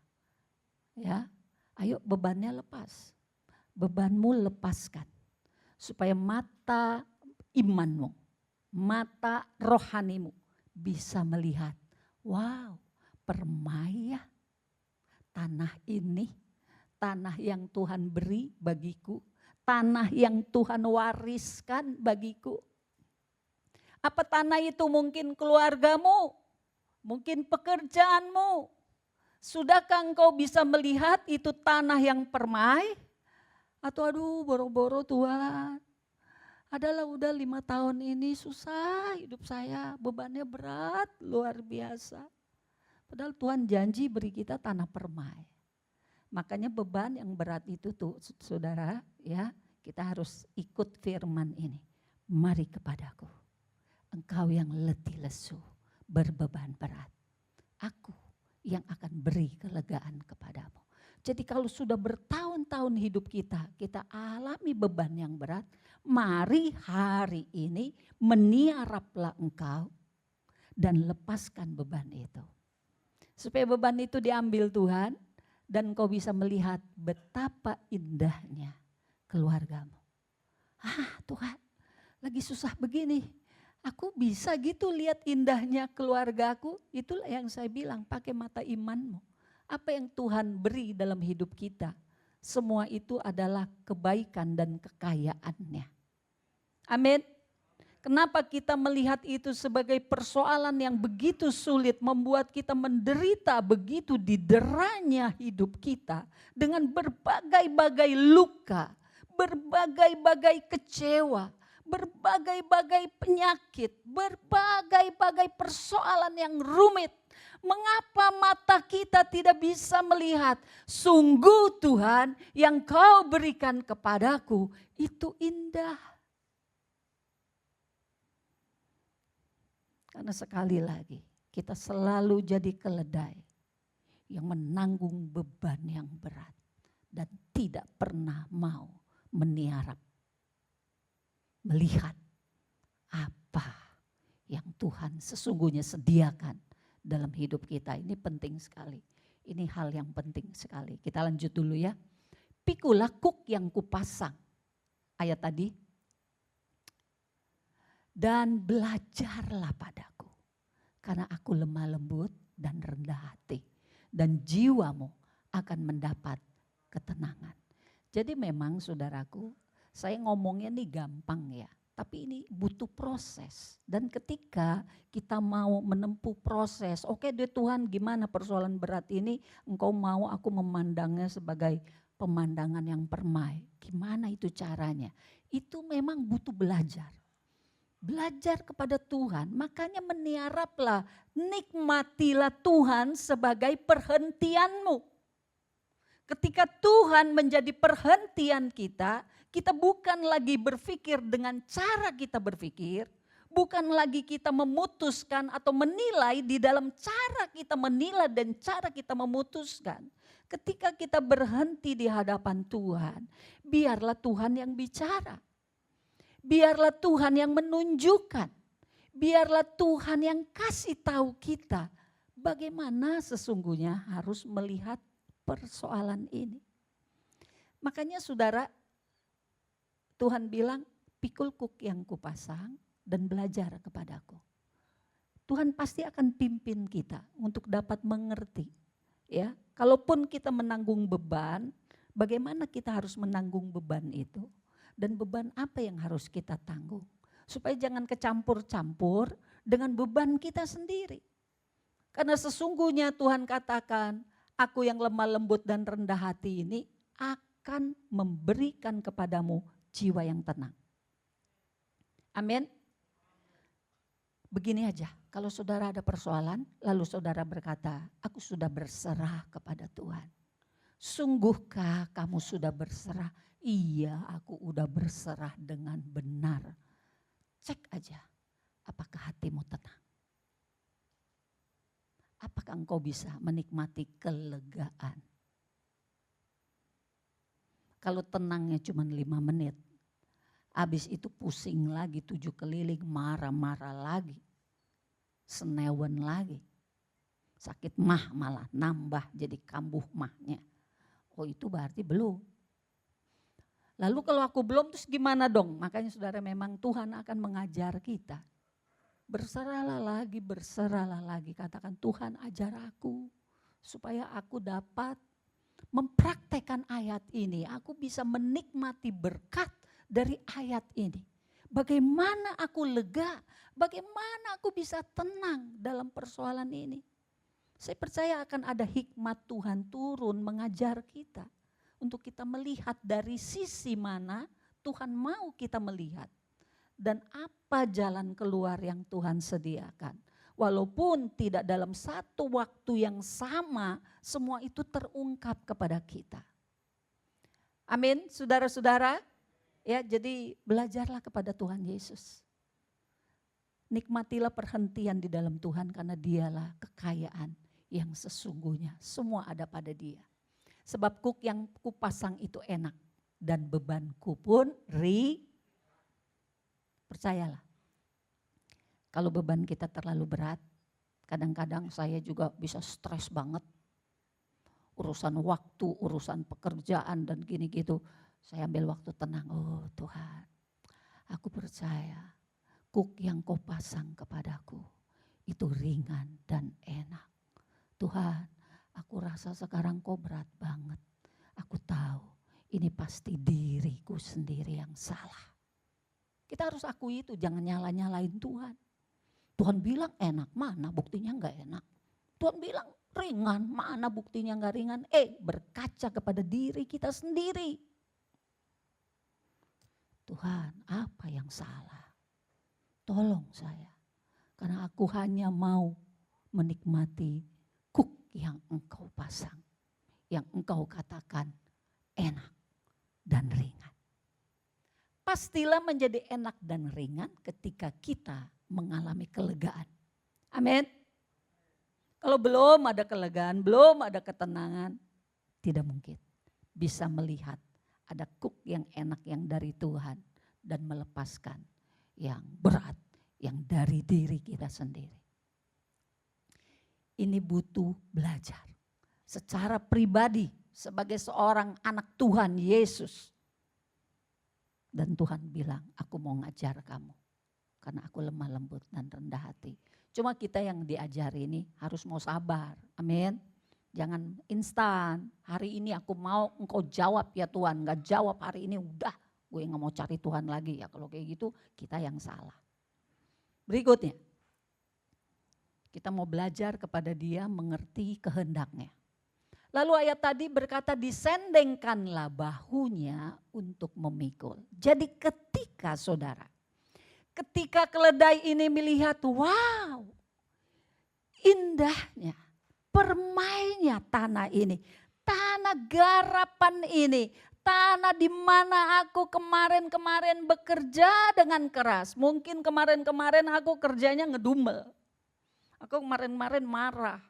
S4: Ya, ayo bebannya lepas. Bebanmu lepaskan. Supaya mata imanmu, mata rohanimu bisa melihat. Wow, permai ya. Tanah ini, tanah yang Tuhan beri bagiku. Tanah yang Tuhan wariskan bagiku. Apa tanah itu? Mungkin keluargamu, mungkin pekerjaanmu. Sudahkah engkau bisa melihat itu tanah yang permai? Atau aduh boro-boro Tuhan, adalah udah 5 tahun ini susah hidup saya, bebannya berat luar biasa. Padahal Tuhan janji beri kita tanah permai. Makanya beban yang berat itu tuh saudara, ya, kita harus ikut firman ini. Mari kepadaku, engkau yang letih lesu, berbeban berat. Aku yang akan beri kelegaan kepadamu. Jadi kalau sudah bertahun-tahun hidup kita alami beban yang berat, mari hari ini meniaraplah engkau dan lepaskan beban itu. Supaya beban itu diambil Tuhan, dan kau bisa melihat betapa indahnya keluargamu. Tuhan, lagi susah begini. Aku bisa gitu lihat indahnya keluargaku. Itulah yang saya bilang, pakai mata imanmu. Apa yang Tuhan beri dalam hidup kita, semua itu adalah kebaikan dan kekayaannya. Amin. Kenapa kita melihat itu sebagai persoalan yang begitu sulit, membuat kita menderita begitu dideranya hidup kita dengan berbagai-bagai luka, berbagai-bagai kecewa, berbagai-bagai penyakit, berbagai-bagai persoalan yang rumit. Mengapa mata kita tidak bisa melihat? Sungguh Tuhan yang kau berikan kepadaku itu indah. Karena sekali lagi kita selalu jadi keledai yang menanggung beban yang berat dan tidak pernah mau meniarap. Melihat apa yang Tuhan sesungguhnya sediakan dalam hidup kita. Ini penting sekali. Ini hal yang penting sekali. Kita lanjut dulu ya. Pikulah kuk yang kupasang. Ayat tadi. Dan belajarlah padaku, karena aku lemah lembut dan rendah hati, dan jiwamu akan mendapat ketenangan. Jadi memang saudaraku, saya ngomongnya nih gampang ya, tapi ini butuh proses. Dan ketika kita mau menempuh proses, oke deh Tuhan, gimana persoalan berat ini, engkau mau aku memandangnya sebagai pemandangan yang permai. Gimana itu caranya? Itu memang butuh belajar. Belajar kepada Tuhan, makanya meniaraplah, nikmatilah Tuhan sebagai perhentianmu. Ketika Tuhan menjadi perhentian kita, kita bukan lagi berpikir dengan cara kita berpikir, bukan lagi kita memutuskan atau menilai di dalam cara kita menilai dan cara kita memutuskan. Ketika kita berhenti di hadapan Tuhan, biarlah Tuhan yang bicara. Biarlah Tuhan yang menunjukkan. Biarlah Tuhan yang kasih tahu kita bagaimana sesungguhnya harus melihat persoalan ini. Makanya saudara, Tuhan bilang, pikul kuk yang kupasang dan belajar kepadaku. Tuhan pasti akan pimpin kita untuk dapat mengerti. Ya, kalaupun kita menanggung beban, bagaimana kita harus menanggung beban itu? Dan beban apa yang harus kita tanggung? Supaya jangan kecampur-campur dengan beban kita sendiri. Karena sesungguhnya Tuhan katakan, aku yang lemah lembut dan rendah hati ini akan memberikan kepadamu jiwa yang tenang. Amin. Begini aja, kalau saudara ada persoalan, lalu saudara berkata, aku sudah berserah kepada Tuhan. Sungguhkah kamu sudah berserah? Iya, aku udah berserah dengan benar. Cek aja, apakah hatimu tenang? Apakah engkau bisa menikmati kelegaan? Kalau tenangnya cuma 5 menit, habis itu pusing lagi 7 keliling, marah-marah lagi, senewen lagi. Sakit mah malah nambah jadi kambuh mahnya. Oh itu berarti belum. Lalu kalau aku belum terus gimana dong? Makanya saudara memang Tuhan akan mengajar kita. Berserahlah lagi, katakan Tuhan ajar aku supaya aku dapat mempraktekkan ayat ini. Aku bisa menikmati berkat dari ayat ini. Bagaimana aku lega, bagaimana aku bisa tenang dalam persoalan ini. Saya percaya akan ada hikmat Tuhan turun mengajar kita. Untuk kita melihat dari sisi mana Tuhan mau kita melihat. Dan apa jalan keluar yang Tuhan sediakan. Walaupun tidak dalam satu waktu yang sama, semua itu terungkap kepada kita. Amin, saudara-saudara. Ya, jadi belajarlah kepada Tuhan Yesus. Nikmatilah perhentian di dalam Tuhan karena dialah kekayaan yang sesungguhnya. Semua ada pada dia. Sebab kuk yang kupasang itu enak dan bebanku pun percayalah. Kalau beban kita terlalu berat, kadang-kadang saya juga bisa stres banget. Urusan waktu, urusan pekerjaan dan gini gitu. Saya ambil waktu tenang, oh Tuhan, aku percaya kuk yang kau pasang kepadaku itu ringan dan enak. Tuhan, aku rasa sekarang kau berat banget. Aku tahu ini pasti diriku sendiri yang salah. Kita harus akui itu, jangan nyala-nyalain Tuhan. Tuhan bilang enak, mana buktinya enggak enak. Tuhan bilang ringan, mana buktinya enggak ringan. Berkaca kepada diri kita sendiri. Tuhan, apa yang salah? Tolong saya. Karena aku hanya mau menikmati kuk yang engkau pasang. Yang engkau katakan enak dan ringan. Pastilah menjadi enak dan ringan ketika kita mengalami kelegaan. Amin. Kalau belum ada kelegaan, belum ada ketenangan, tidak mungkin bisa melihat ada kuk yang enak yang dari Tuhan dan melepaskan yang berat yang dari diri kita sendiri. Ini butuh belajar secara pribadi sebagai seorang anak Tuhan Yesus. Dan Tuhan bilang, aku mau ngajar kamu. Karena aku lemah lembut dan rendah hati. Cuma kita yang diajari ini harus mau sabar. Amin. Jangan instan. Hari ini aku mau engkau jawab ya Tuhan. Gak jawab hari ini udah. Gue gak mau cari Tuhan lagi ya. Kalau kayak gitu kita yang salah. Berikutnya. Kita mau belajar kepada dia mengerti kehendaknya. Lalu ayat tadi berkata disendengkanlah bahunya untuk memikul. Jadi ketika saudara, ketika keledai ini melihat wow indahnya, permainnya tanah ini. tanah garapan ini, tanah di mana aku kemarin-kemarin bekerja dengan keras. Mungkin kemarin-kemarin aku kerjanya ngedumel. Aku kemarin-kemarin marah,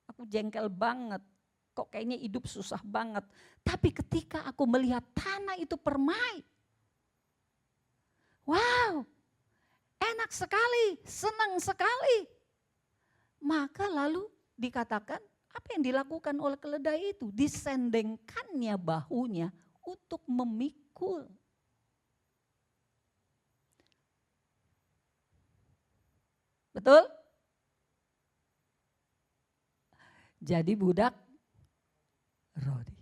S4: aku jengkel banget. Kok kayaknya hidup susah banget. Tapi ketika aku melihat tanah itu permai. Wow, enak sekali, senang sekali. Maka lalu dikatakan apa yang dilakukan oleh keledai itu? Disendengkannya bahunya untuk memikul. Betul? Jadi budak rodi.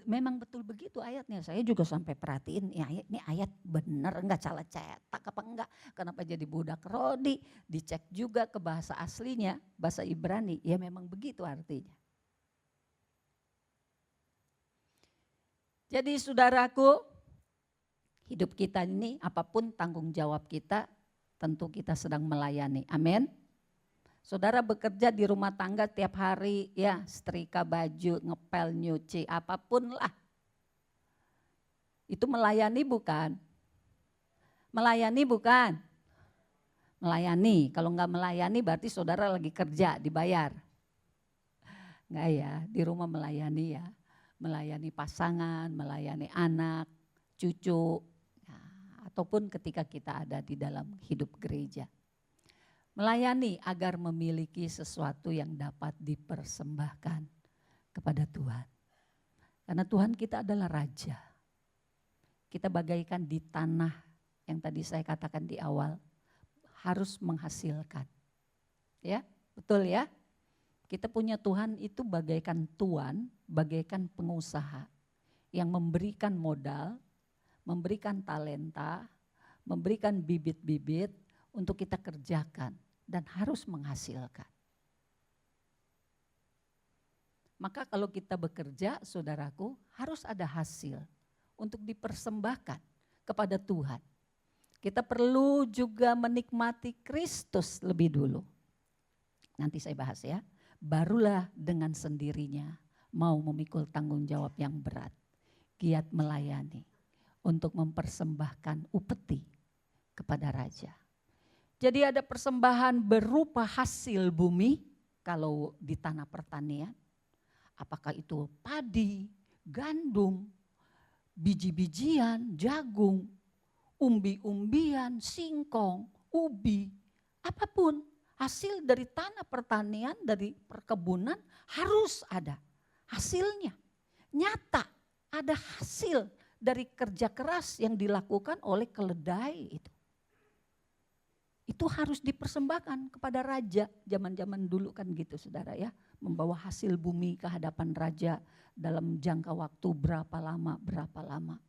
S4: Memang betul begitu ayatnya. Saya juga sampai perhatiin ini ayat benar enggak salah cetak apa enggak. Kenapa jadi budak rodi? Dicek juga ke bahasa aslinya, bahasa Ibrani. Ya memang begitu artinya. Jadi saudaraku, hidup kita ini apapun tanggung jawab kita, tentu kita sedang melayani. Amin. Saudara bekerja di rumah tangga tiap hari, ya setrika baju, ngepel, nyuci, apapun lah. Itu melayani bukan? Melayani bukan? Melayani, kalau enggak melayani berarti saudara lagi kerja, dibayar. Enggak ya, di rumah melayani ya. Melayani pasangan, melayani anak, cucu, ataupun ketika kita ada di dalam hidup gereja. Melayani agar memiliki sesuatu yang dapat dipersembahkan kepada Tuhan. Karena Tuhan kita adalah Raja. Kita bagaikan di tanah yang tadi saya katakan di awal, harus menghasilkan. Ya, betul ya? Kita punya Tuhan itu bagaikan tuan, bagaikan pengusaha yang memberikan modal, memberikan talenta, memberikan bibit-bibit untuk kita kerjakan dan harus menghasilkan. Maka kalau kita bekerja, saudaraku, harus ada hasil untuk dipersembahkan kepada Tuhan. Kita perlu juga menikmati Kristus lebih dulu. Nanti saya bahas ya. Barulah dengan sendirinya mau memikul tanggung jawab yang berat. Giat melayani untuk mempersembahkan upeti kepada Raja. Jadi ada persembahan berupa hasil bumi kalau di tanah pertanian. Apakah itu padi, gandum, biji-bijian, jagung, umbi-umbian, singkong, ubi, apapun. Hasil dari tanah pertanian, dari perkebunan harus ada hasilnya. Nyata ada hasil dari kerja keras yang dilakukan oleh keledai itu. Itu harus dipersembahkan kepada raja. Zaman-zaman dulu kan gitu saudara ya. Membawa hasil bumi ke hadapan raja dalam jangka waktu berapa lama.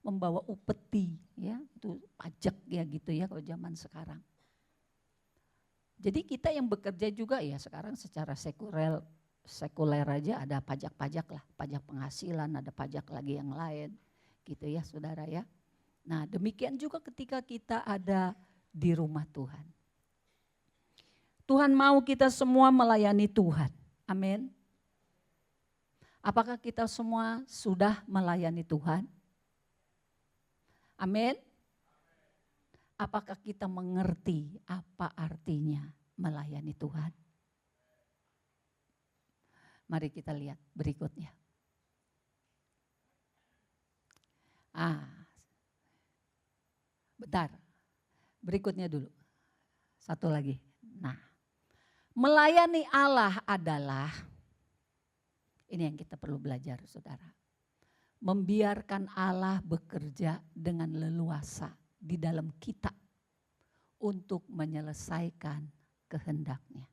S4: Membawa upeti ya, itu pajak ya gitu ya kalau zaman sekarang. Jadi kita yang bekerja juga ya sekarang secara sekuler aja ada pajak-pajak lah. Pajak penghasilan, ada pajak lagi yang lain gitu ya saudara ya. Nah demikian juga ketika kita ada di rumah Tuhan. Tuhan mau kita semua melayani Tuhan. Amin. Apakah kita semua sudah melayani Tuhan? Amin. Apakah kita mengerti apa artinya melayani Tuhan? Mari kita lihat berikutnya. Bentar. Berikutnya dulu. Satu lagi. Nah, melayani Allah adalah, ini yang kita perlu belajar saudara. Membiarkan Allah bekerja dengan leluasa di dalam kita untuk menyelesaikan kehendak-Nya.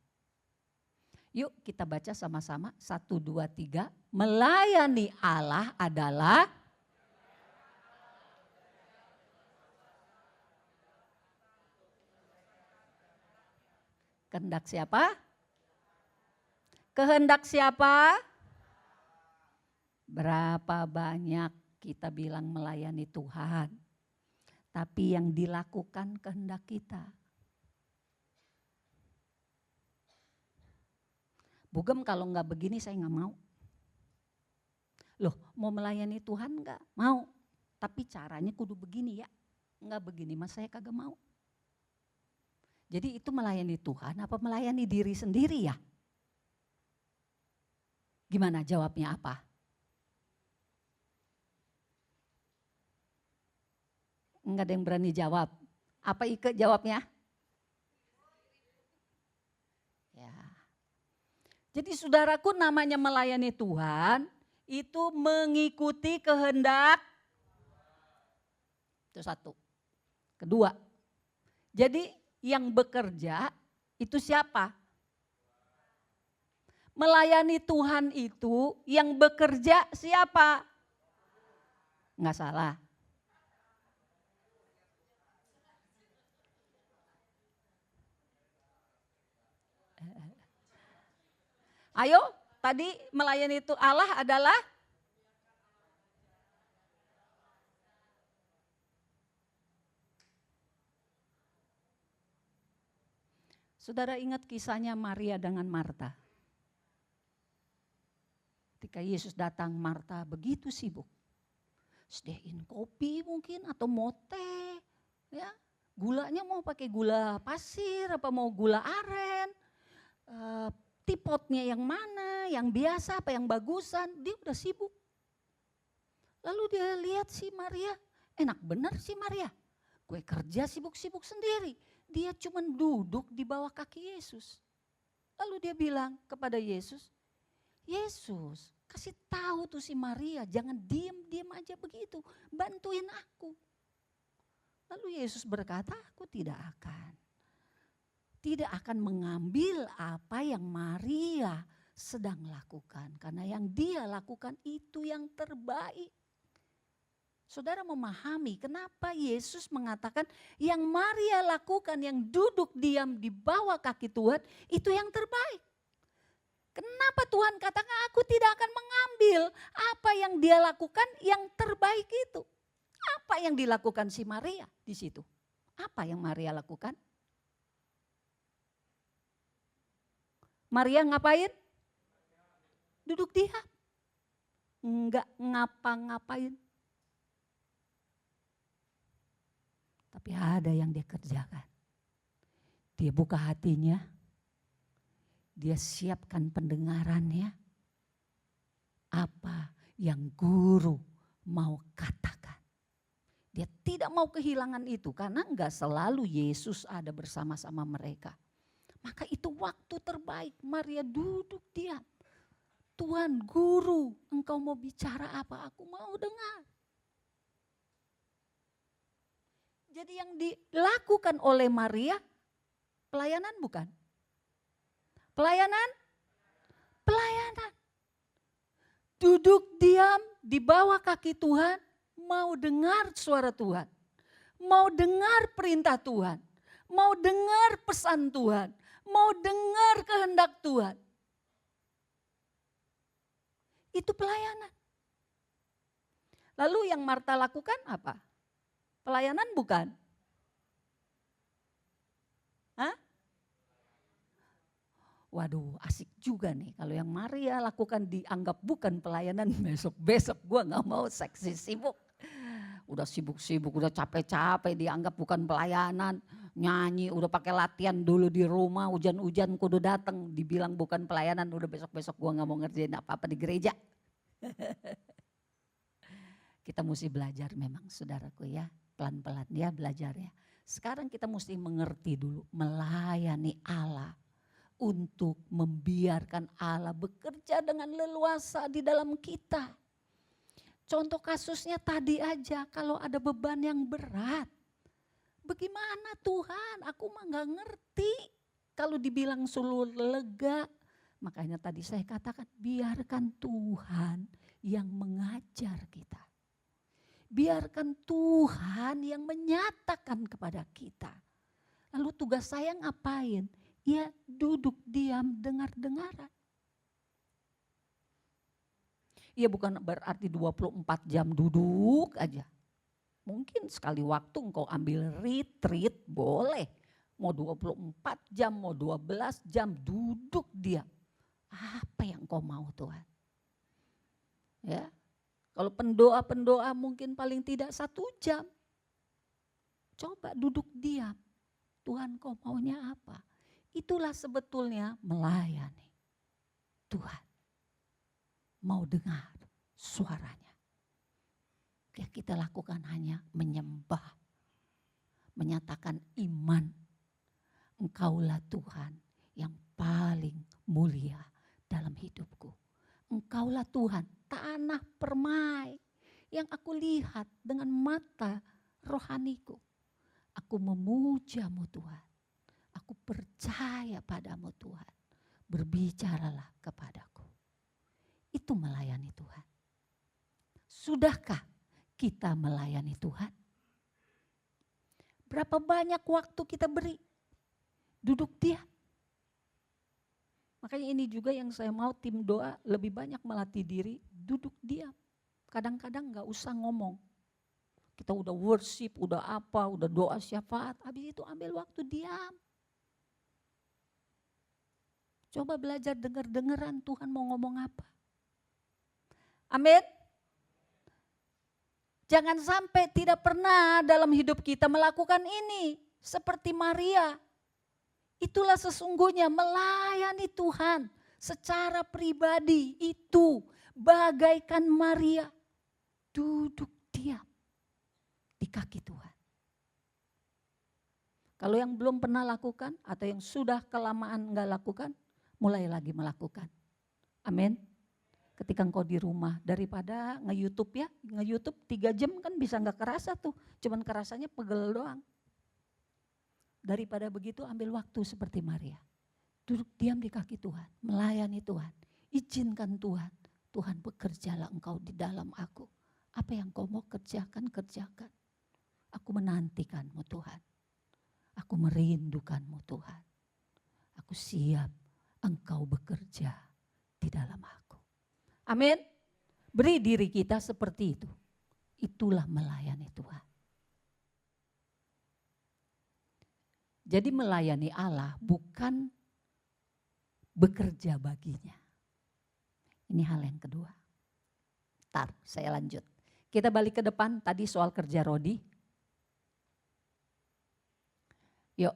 S4: Yuk kita baca sama-sama 1, 2, 3. Melayani Allah adalah kehendak siapa? Kehendak siapa? Berapa banyak kita bilang melayani Tuhan, tapi yang dilakukan kehendak kita. Bugem kalau enggak begini saya enggak mau. Loh, mau melayani Tuhan enggak? Mau. Tapi caranya kudu begini ya. Enggak begini, mas saya kagak mau. Jadi itu melayani Tuhan apa melayani diri sendiri ya? Gimana jawabnya apa? Enggak ada yang berani jawab. Apa Ike jawabnya? Ya. Jadi saudaraku, namanya melayani Tuhan itu mengikuti kehendak. Itu satu. Kedua, jadi yang bekerja itu siapa? Melayani Tuhan itu yang bekerja siapa? Enggak salah. Ayo, tadi melayani itu Allah adalah Saudara ingat kisahnya Maria dengan Marta. Ketika Yesus datang, Marta begitu sibuk. Sediain kopi mungkin atau mau teh. Ya, gulanya mau pakai gula pasir apa mau gula aren. Tipotnya yang mana, yang biasa apa yang bagusan, dia udah sibuk. Lalu dia lihat si Maria, enak bener si Maria. Gue kerja sibuk-sibuk sendiri. Dia cuma duduk di bawah kaki Yesus. Lalu dia bilang kepada Yesus, Yesus kasih tahu tuh si Maria, jangan diem aja begitu, bantuin aku. Lalu Yesus berkata, aku tidak akan mengambil apa yang Maria sedang lakukan. Karena yang dia lakukan itu yang terbaik. Saudara memahami kenapa Yesus mengatakan yang Maria lakukan, yang duduk diam di bawah kaki Tuhan, itu yang terbaik. Kenapa Tuhan katakan aku tidak akan mengambil apa yang dia lakukan yang terbaik itu. Apa yang dilakukan si Maria di situ? Apa yang Maria lakukan? Maria ngapain? Duduk diam. Enggak ngapa-ngapain. Tapi ada yang dia kerjakan. Dia buka hatinya. Dia siapkan pendengarannya. Apa yang guru mau katakan. Dia tidak mau kehilangan itu. Karena enggak selalu Yesus ada bersama-sama mereka. Maka itu waktu terbaik. Maria duduk diam. Tuhan guru, engkau mau bicara apa? Aku mau dengar. Jadi yang dilakukan oleh Maria, pelayanan bukan? Pelayanan? Pelayanan. Duduk diam di bawah kaki Tuhan, mau dengar suara Tuhan. Mau dengar perintah Tuhan. Mau dengar pesan Tuhan. Mau dengar kehendak Tuhan. Itu pelayanan. Lalu yang Marta lakukan apa? Pelayanan bukan? Hah? Waduh, asik juga nih. Kalau yang Maria lakukan dianggap bukan pelayanan, besok-besok gue gak mau seksi sibuk. Udah sibuk-sibuk, udah capek-capek dianggap bukan pelayanan. Nyanyi, udah pakai latihan dulu di rumah, hujan-hujan kudu datang. Dibilang bukan pelayanan, udah besok-besok gue gak mau ngerjain apa-apa di gereja. Kita mesti belajar memang saudaraku ya. Pelan-pelan ya belajarnya. Sekarang kita mesti mengerti dulu melayani Allah untuk membiarkan Allah bekerja dengan leluasa di dalam kita. Contoh kasusnya tadi aja kalau ada beban yang berat. Bagaimana Tuhan? Aku mah gak ngerti. Kalau dibilang suruh lega. Makanya tadi saya katakan biarkan Tuhan yang mengajar kita. Biarkan Tuhan yang menyatakan kepada kita. Lalu tugas saya ngapain? Ya duduk diam dengar-dengaran. Ya bukan berarti 24 jam duduk aja. Mungkin sekali waktu engkau ambil retreat boleh. Mau 24 jam, mau 12 jam duduk diam. Apa yang engkau mau Tuhan? Ya. Kalau pendoa-pendoa mungkin paling tidak 1 jam. Coba duduk diam. Tuhan kau maunya apa? Itulah sebetulnya melayani Tuhan. Mau dengar suaranya. Yang kita lakukan hanya menyembah. Menyatakan iman. Engkaulah Tuhan yang paling mulia dalam hidupku. Engkaulah Tuhan, tanah permai yang aku lihat dengan mata rohaniku. Aku memujamu Tuhan. Aku percaya padamu Tuhan. Berbicaralah kepadaku. Itu melayani Tuhan. Sudahkah kita melayani Tuhan? Berapa banyak waktu kita beri? Duduk diam. Makanya ini juga yang saya mau tim doa lebih banyak melatih diri duduk diam. Kadang-kadang gak usah ngomong. Kita udah worship, udah apa, udah doa syafaat. Habis itu ambil waktu diam. Coba belajar dengar-dengeran Tuhan mau ngomong apa. Amin. Jangan sampai tidak pernah dalam hidup kita melakukan ini. Seperti Maria. Itulah sesungguhnya melayani Tuhan secara pribadi itu bagaikan Maria duduk diam di kaki Tuhan. Kalau yang belum pernah lakukan atau yang sudah kelamaan enggak lakukan, mulai lagi melakukan. Amin. Ketika engkau di rumah daripada nge-YouTube ya, nge-YouTube 3 jam kan bisa enggak kerasa tuh, cuman kerasanya pegel doang. Daripada begitu ambil waktu seperti Maria. Duduk diam di kaki Tuhan, melayani Tuhan. Izinkan Tuhan, Tuhan bekerjalah engkau di dalam aku. Apa yang kau mau kerjakan, kerjakan. Aku menantikanmu Tuhan. Aku merindukanmu Tuhan. Aku siap engkau bekerja di dalam aku. Amin. Beri diri kita seperti itu. Itulah melayani Tuhan. Jadi melayani Allah bukan bekerja baginya. Ini hal yang kedua. Ntar saya lanjut. Kita balik ke depan tadi soal kerja Rodi. Yuk.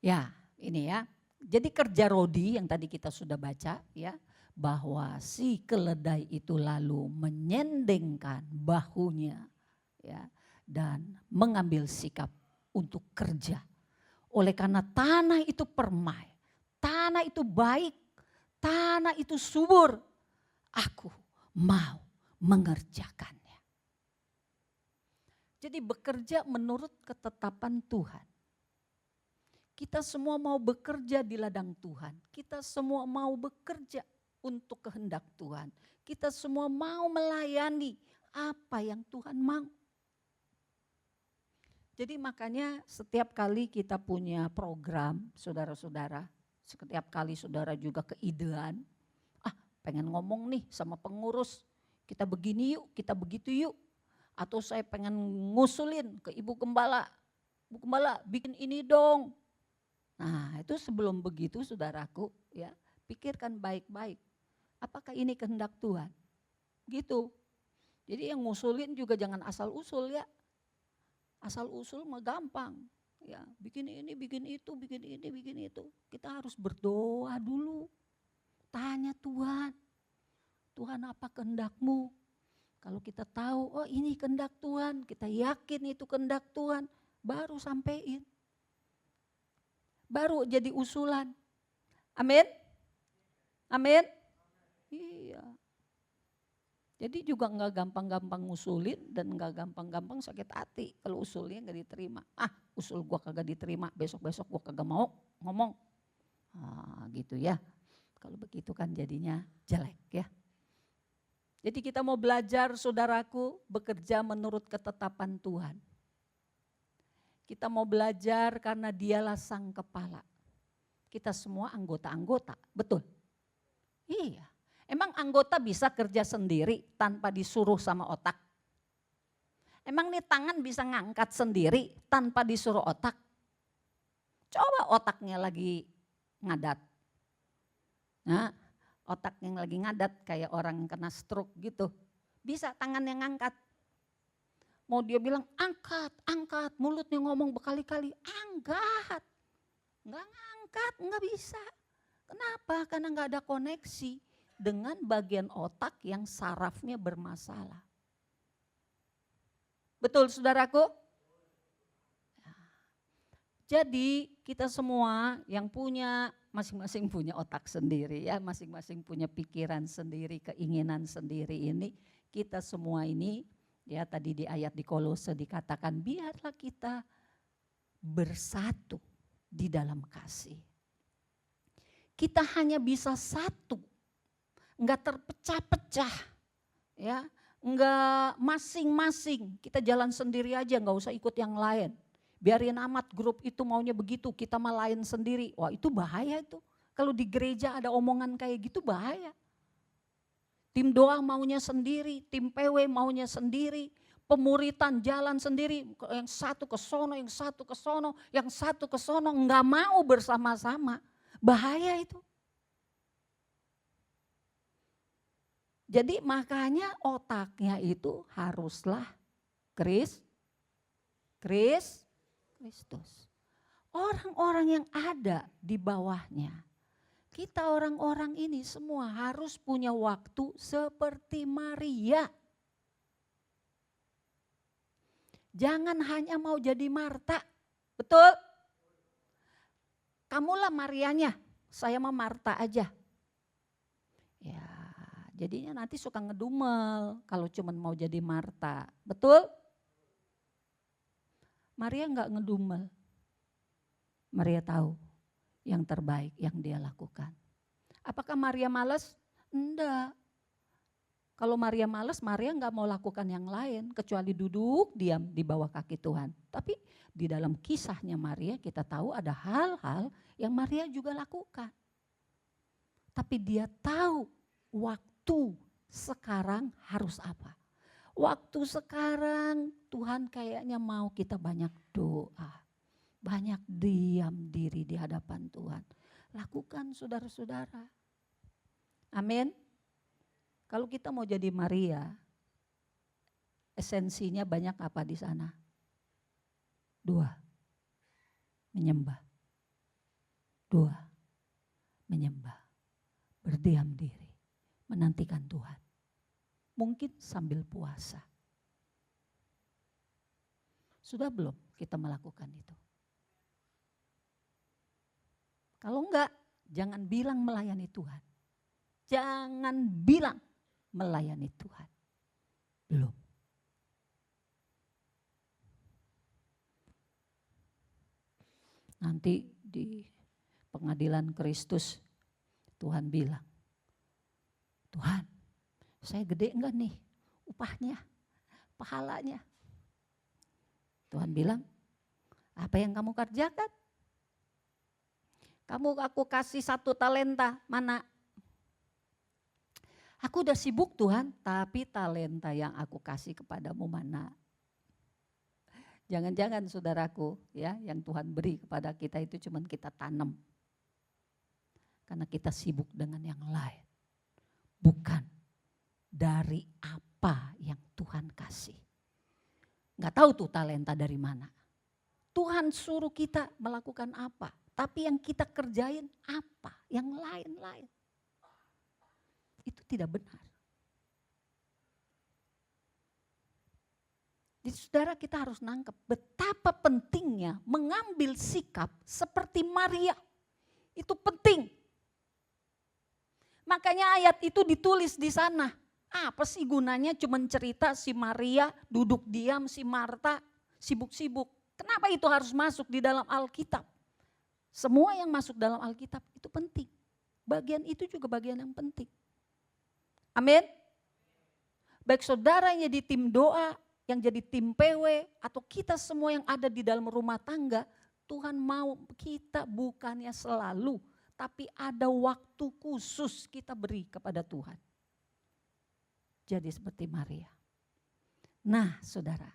S4: Ya ini ya. Jadi kerja Rodi yang tadi kita sudah baca ya. Bahwa si keledai itu lalu menyendengkan bahunya. Ya, dan mengambil sikap untuk kerja. Oleh karena tanah itu permai, tanah itu baik, tanah itu subur, aku mau mengerjakannya. Jadi bekerja menurut ketetapan Tuhan. Kita semua mau bekerja di ladang Tuhan, kita semua mau bekerja untuk kehendak Tuhan. Kita semua mau melayani apa yang Tuhan mau. Jadi makanya setiap kali kita punya program, saudara-saudara, setiap kali saudara juga keidean, pengen ngomong nih sama pengurus, kita begini yuk, kita begitu yuk. Atau saya pengen ngusulin ke Ibu Gembala, Bu Gembala bikin ini dong. Nah itu sebelum begitu saudaraku ya, pikirkan baik-baik, apakah ini kehendak Tuhan? Gitu. Jadi yang ngusulin juga jangan asal usul ya. Asal usul mah gampang, ya bikin ini, bikin itu, bikin ini, bikin itu. Kita harus berdoa dulu, tanya Tuhan, Tuhan apa kehendak-Mu? Kalau kita tahu, oh ini kehendak Tuhan, kita yakin itu kehendak Tuhan, baru sampein, baru jadi usulan. Amin, amin. Iya. Jadi juga enggak gampang-gampang ngusulin dan enggak gampang-gampang sakit hati kalau usulnya enggak diterima. Usul gua kagak diterima, besok-besok gua kagak mau ngomong. Gitu ya. Kalau begitu kan jadinya jelek ya. Jadi kita mau belajar saudaraku bekerja menurut ketetapan Tuhan. Kita mau belajar karena dialah sang kepala. Kita semua anggota-anggota, betul? Iya. Emang anggota bisa kerja sendiri tanpa disuruh sama otak? Emang nih tangan bisa ngangkat sendiri tanpa disuruh otak? Coba otaknya lagi ngadat. Nah, otak yang lagi ngadat kayak orang kena stroke gitu. Bisa tangan yang ngangkat. Mau dia bilang angkat, angkat, mulutnya ngomong berkali-kali, angkat. Enggak ngangkat, enggak bisa. Kenapa? Karena enggak ada koneksi dengan bagian otak yang sarafnya bermasalah. Betul saudaraku? Jadi kita semua yang punya, masing-masing punya otak sendiri ya, masing-masing punya pikiran sendiri, keinginan sendiri ini. Kita semua ini ya tadi di ayat di Kolose dikatakan biarlah kita bersatu di dalam kasih. Kita hanya bisa satu, enggak terpecah-pecah ya, enggak masing-masing, kita jalan sendiri aja enggak usah ikut yang lain. Biarin amat grup itu maunya begitu, kita mah lain sendiri. Wah itu bahaya itu. Kalau di gereja ada omongan kayak gitu bahaya. Tim doa maunya sendiri, tim PW maunya sendiri. Pemuritan jalan sendiri, yang satu ke sono, yang satu ke sono, yang satu ke sono. Enggak mau bersama-sama. Bahaya itu. Jadi makanya otaknya itu haruslah Kristus. Orang-orang yang ada di bawahnya. Kita orang-orang ini semua harus punya waktu seperti Maria. Jangan hanya mau jadi Marta. Betul? Kamulah Marianya, saya mah Marta aja. Ya, jadinya nanti suka ngedumel kalau cuman mau jadi Marta. Betul? Maria enggak ngedumel. Maria tahu yang terbaik yang dia lakukan. Apakah Maria malas? Enggak. Kalau Maria malas, Maria enggak mau lakukan yang lain kecuali duduk diam di bawah kaki Tuhan. Tapi di dalam kisahnya Maria kita tahu ada hal-hal yang Maria juga lakukan. Tapi dia tahu waktu sekarang harus apa. Waktu sekarang Tuhan kayaknya mau kita banyak doa. Banyak diam diri di hadapan Tuhan. Lakukan saudara-saudara. Amin. Kalau kita mau jadi Maria, esensinya banyak apa di sana? 2. Menyembah. 2. Menyembah. Berdiam diri. Menantikan Tuhan. Mungkin sambil puasa. Sudah belum kita melakukan itu? Kalau enggak, jangan bilang melayani Tuhan. Jangan bilang melayani Tuhan. Belum. Nanti di pengadilan Kristus Tuhan bilang, Tuhan, saya gede enggak nih upahnya, pahalanya? Tuhan bilang, apa yang kamu kerjakan? Aku kasih 1 talenta, mana? Aku udah sibuk Tuhan, tapi talenta yang aku kasih kepadamu mana? Jangan-jangan saudaraku ya, yang Tuhan beri kepada kita itu cuma kita tanam. Karena kita sibuk dengan yang lain. Bukan dari apa yang Tuhan kasih. Enggak tahu tuh talenta dari mana. Tuhan suruh kita melakukan apa. Tapi yang kita kerjain apa? Yang lain-lain. Itu tidak benar. Jadi saudara kita harus nangkep betapa pentingnya mengambil sikap seperti Maria. Itu penting. Makanya ayat itu ditulis di sana. Apa sih gunanya cuman cerita si Maria duduk diam, si Marta sibuk-sibuk. Kenapa itu harus masuk di dalam Alkitab? Semua yang masuk dalam Alkitab itu penting. Bagian itu juga bagian yang penting. Amin. Baik saudara yang jadi tim doa, yang jadi tim PW, atau kita semua yang ada di dalam rumah tangga, Tuhan mau kita bukannya selalu, tapi ada waktu khusus kita beri kepada Tuhan. Jadi seperti Maria. Nah saudara,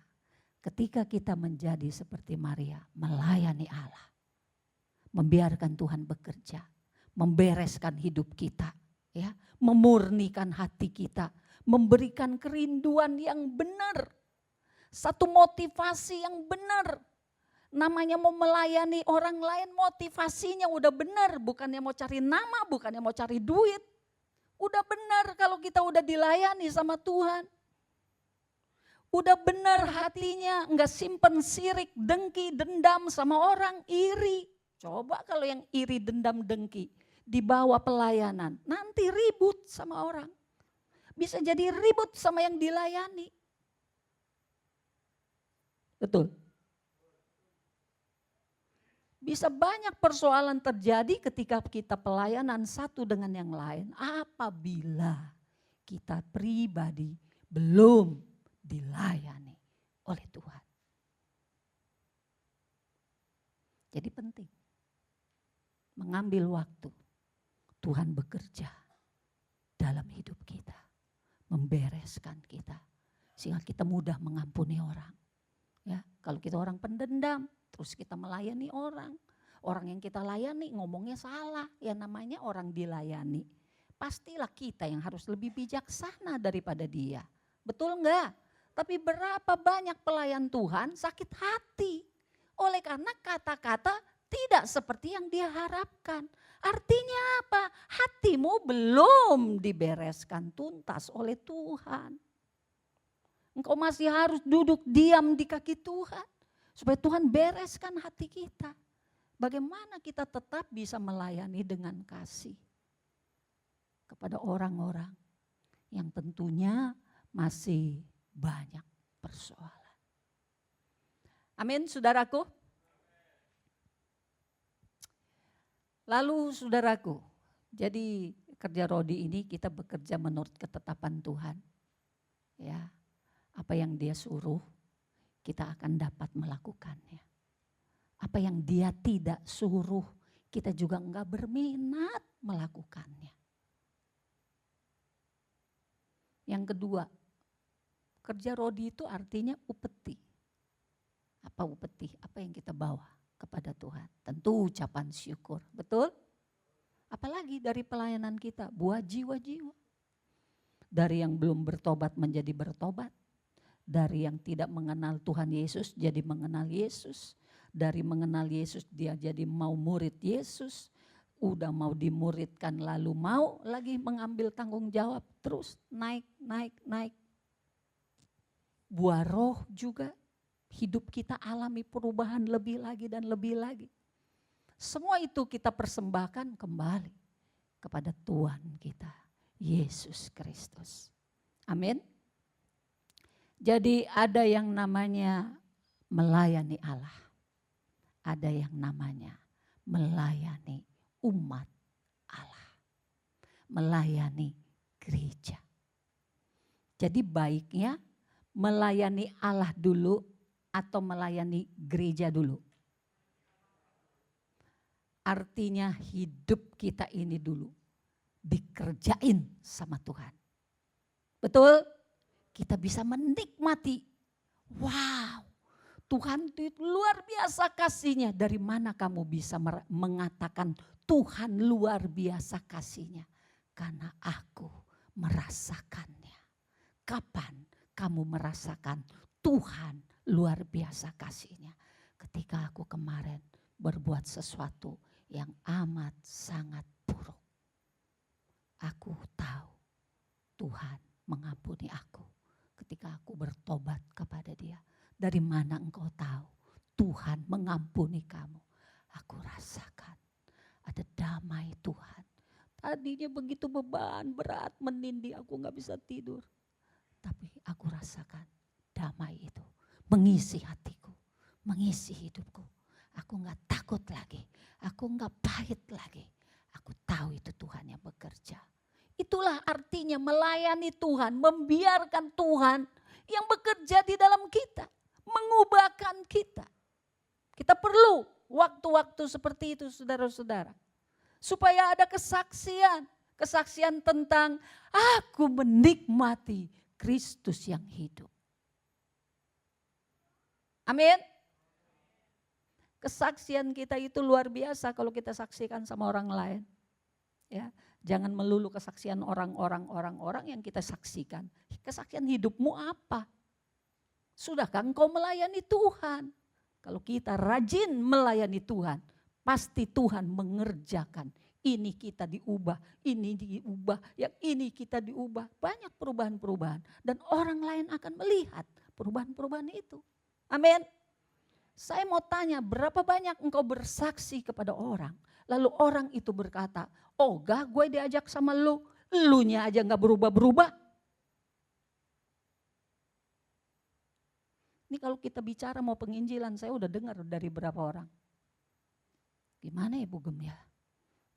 S4: ketika kita menjadi seperti Maria, melayani Allah, membiarkan Tuhan bekerja, membereskan hidup kita, ya, memurnikan hati kita, memberikan kerinduan yang benar, satu motivasi yang benar. Namanya mau melayani orang lain, motivasinya udah benar, bukannya mau cari nama, bukannya mau cari duit. Udah benar kalau kita udah dilayani sama Tuhan. Udah benar hatinya, enggak simpen sirik, dengki, dendam sama orang, iri. Coba kalau yang iri, dendam, dengki dibawa pelayanan, nanti ribut sama orang. Bisa jadi ribut sama yang dilayani. Betul. Bisa banyak persoalan terjadi ketika kita pelayanan satu dengan yang lain apabila kita pribadi belum dilayani oleh Tuhan. Jadi penting mengambil waktu Tuhan bekerja dalam hidup kita, membereskan kita sehingga kita mudah mengampuni orang. Ya, kalau kita orang pendendam, terus kita melayani orang yang kita layani ngomongnya salah, ya namanya orang dilayani. Pastilah kita yang harus lebih bijaksana daripada dia. Betul enggak? Tapi berapa banyak pelayan Tuhan sakit hati oleh karena kata-kata tidak seperti yang dia harapkan. Artinya apa? Hatimu belum dibereskan tuntas oleh Tuhan. Engkau masih harus duduk diam di kaki Tuhan. Supaya Tuhan bereskan hati kita. Bagaimana kita tetap bisa melayani dengan kasih. Kepada orang-orang yang tentunya masih banyak persoalan. Amin saudaraku. Lalu saudaraku, jadi kerja Rodi ini kita bekerja menurut ketetapan Tuhan. Ya. Apa yang dia suruh, kita akan dapat melakukannya. Apa yang dia tidak suruh, kita juga enggak berminat melakukannya. Yang kedua, kerja Rodi itu artinya upeti. Apa upeti? Apa yang kita bawa kepada Tuhan? Tentu ucapan syukur, betul? Apalagi dari pelayanan kita, buat jiwa-jiwa. Dari yang belum bertobat menjadi bertobat. Dari yang tidak mengenal Tuhan Yesus jadi mengenal Yesus. Dari mengenal Yesus dia jadi mau murid Yesus. Udah mau dimuridkan lalu mau lagi mengambil tanggung jawab. Terus naik. Buah roh juga hidup kita alami perubahan lebih lagi dan lebih lagi. Semua itu kita persembahkan kembali kepada Tuhan kita, Yesus Kristus. Amin. Jadi ada yang namanya melayani Allah. Ada yang namanya melayani umat Allah. Melayani gereja. Jadi baiknya melayani Allah dulu atau melayani gereja dulu. Artinya hidup kita ini dulu dikerjain sama Tuhan. Betul? Kita bisa menikmati. Wow, Tuhan itu luar biasa kasihnya. Dari mana kamu bisa mengatakan Tuhan luar biasa kasihnya? Karena aku merasakannya. Kapan kamu merasakan Tuhan luar biasa kasihnya? Ketika aku kemarin berbuat sesuatu yang amat sangat buruk. Aku tahu Tuhan mengampuni aku. Ketika aku bertobat kepada dia. Dari mana engkau tahu Tuhan mengampuni kamu? Aku rasakan ada damai Tuhan. Tadinya begitu beban berat menindih aku gak bisa tidur. Tapi aku rasakan damai itu mengisi hatiku, mengisi hidupku. Aku gak takut lagi, aku gak pahit lagi. Aku tahu itu Tuhan yang bekerja. Itulah artinya melayani Tuhan, membiarkan Tuhan yang bekerja di dalam kita, mengubahkan kita. Kita perlu waktu-waktu seperti itu saudara-saudara. Supaya ada kesaksian, kesaksian tentang aku menikmati Kristus yang hidup. Amin. Kesaksian kita itu luar biasa kalau kita saksikan sama orang lain. Ya, jangan melulu kesaksian orang-orang yang kita saksikan. Kesaksian hidupmu apa? Sudahkah engkau melayani Tuhan? Kalau kita rajin melayani Tuhan, pasti Tuhan mengerjakan. Ini kita diubah, ini diubah, yang ini kita diubah. Banyak perubahan-perubahan. Dan orang lain akan melihat perubahan-perubahan itu. Amin. Saya mau tanya, berapa banyak engkau bersaksi kepada orang? Lalu orang itu berkata, oh gak, gue diajak sama lu, lunya aja gak berubah-berubah. Ini kalau kita bicara mau penginjilan, saya udah dengar dari berapa orang. Gimana ya Bu Gem ya?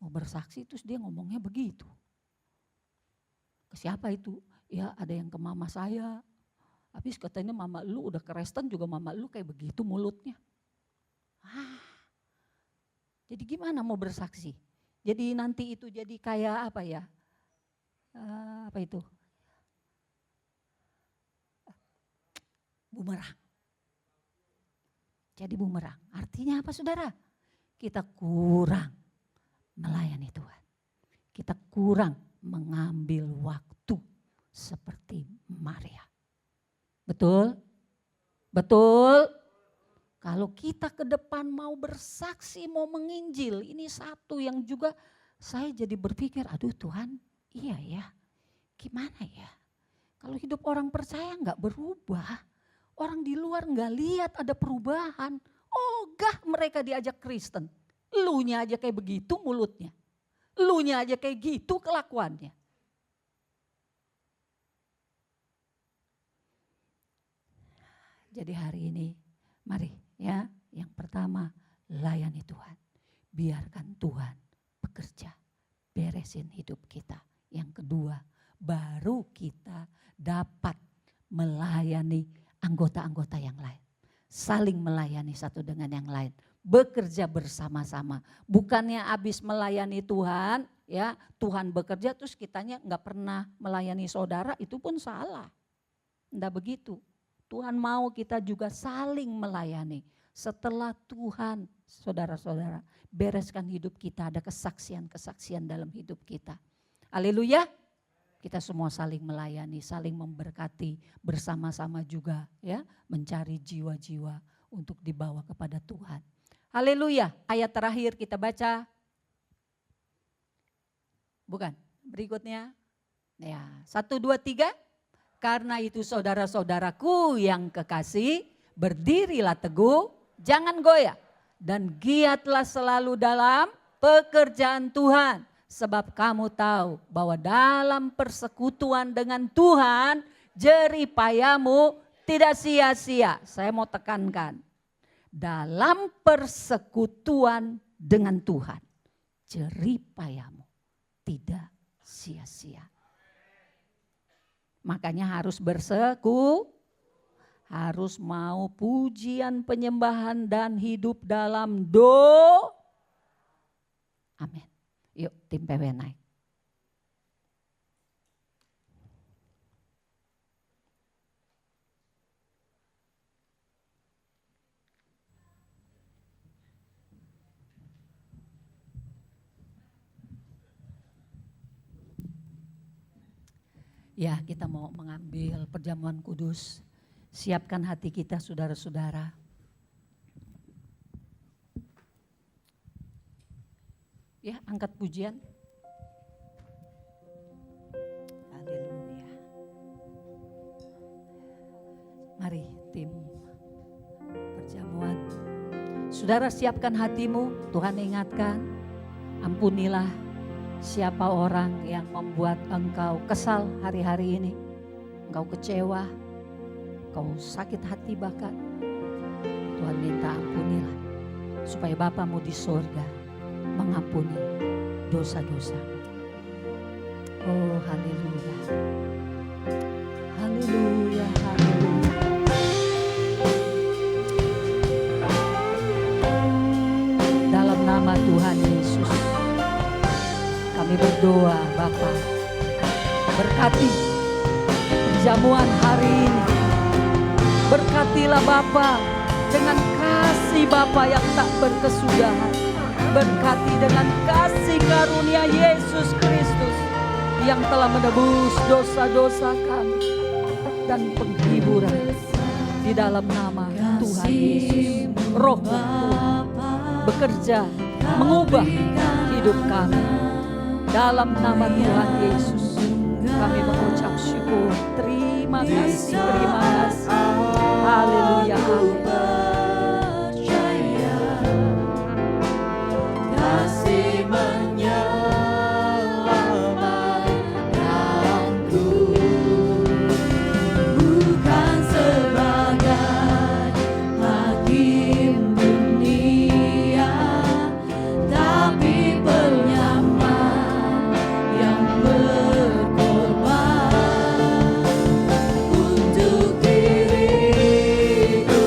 S4: Mau bersaksi terus dia ngomongnya begitu. Ke siapa itu? Ya ada yang ke mama saya. Habis katanya mama lu udah Kristen juga mama lu kayak begitu mulutnya. Jadi gimana mau bersaksi? Jadi nanti itu jadi kayak apa ya? Apa itu? Bumerang. Jadi bumerang. Artinya apa saudara? Kita kurang melayani Tuhan. Kita kurang mengambil waktu seperti Maria. Betul? Betul? Kalau kita ke depan mau bersaksi, mau menginjil, ini satu yang juga saya jadi berpikir, aduh Tuhan, iya ya, gimana ya? Kalau hidup orang percaya nggak berubah, orang di luar nggak lihat ada perubahan, ogah mereka diajak Kristen, elunya aja kayak begitu mulutnya, elunya aja kayak gitu kelakuannya. Jadi hari ini, mari ya, yang pertama layani Tuhan. Biarkan Tuhan bekerja, beresin hidup kita. Yang kedua, baru kita dapat melayani anggota-anggota yang lain. Saling melayani satu dengan yang lain. Bekerja bersama-sama. Bukannya habis melayani Tuhan, ya Tuhan bekerja terus kitanya nggak pernah melayani saudara, itu pun salah. Enggak begitu. Tuhan mau kita juga saling melayani. Setelah Tuhan, saudara-saudara, bereskan hidup kita, ada kesaksian-kesaksian dalam hidup kita. Haleluya. Kita semua saling melayani, saling memberkati bersama-sama juga ya, mencari jiwa-jiwa untuk dibawa kepada Tuhan. Haleluya. Ayat terakhir kita baca. Bukan, berikutnya. Ya, 1, 2, 3. Karena itu saudara-saudaraku yang kekasih, berdirilah teguh, jangan goyah. Dan giatlah selalu dalam pekerjaan Tuhan. Sebab kamu tahu bahwa dalam persekutuan dengan Tuhan, jerih payahmu tidak sia-sia. Saya mau tekankan, dalam persekutuan dengan Tuhan, jerih payahmu tidak sia-sia. Makanya harus harus mau pujian, penyembahan dan hidup dalam Amin. Yuk tim PW naik. Ya, kita mau mengambil perjamuan kudus. Siapkan hati kita saudara-saudara. Ya, angkat pujian. Haleluya. Mari tim perjamuan. Saudara siapkan hatimu, Tuhan ingatkan. Ampunilah siapa orang yang membuat engkau kesal hari-hari ini. Engkau kecewa, engkau sakit hati bahkan. Tuhan minta ampunilah. Supaya Bapamu di surga mengampuni dosa-dosa. Oh haleluya. Haleluya, haleluya. Dalam nama Tuhan Yesus. Kami berdoa Bapa, berkati perjamuan hari ini. Berkatilah Bapa dengan kasih Bapa yang tak berkesudahan. Berkati dengan kasih karunia Yesus Kristus yang telah menebus dosa-dosa kami dan penghiburan di dalam nama Tuhan Yesus. Roh Tuhan bekerja mengubah hidup kami dalam nama Tuhan Yesus. Kami mengucap syukur. Terima kasih, terima kasih. Haleluya, haleluya.
S2: Kasih menyelamatkanku, bukan sebagai hakim dunia, tapi penyamar yang berkorban untuk diriku.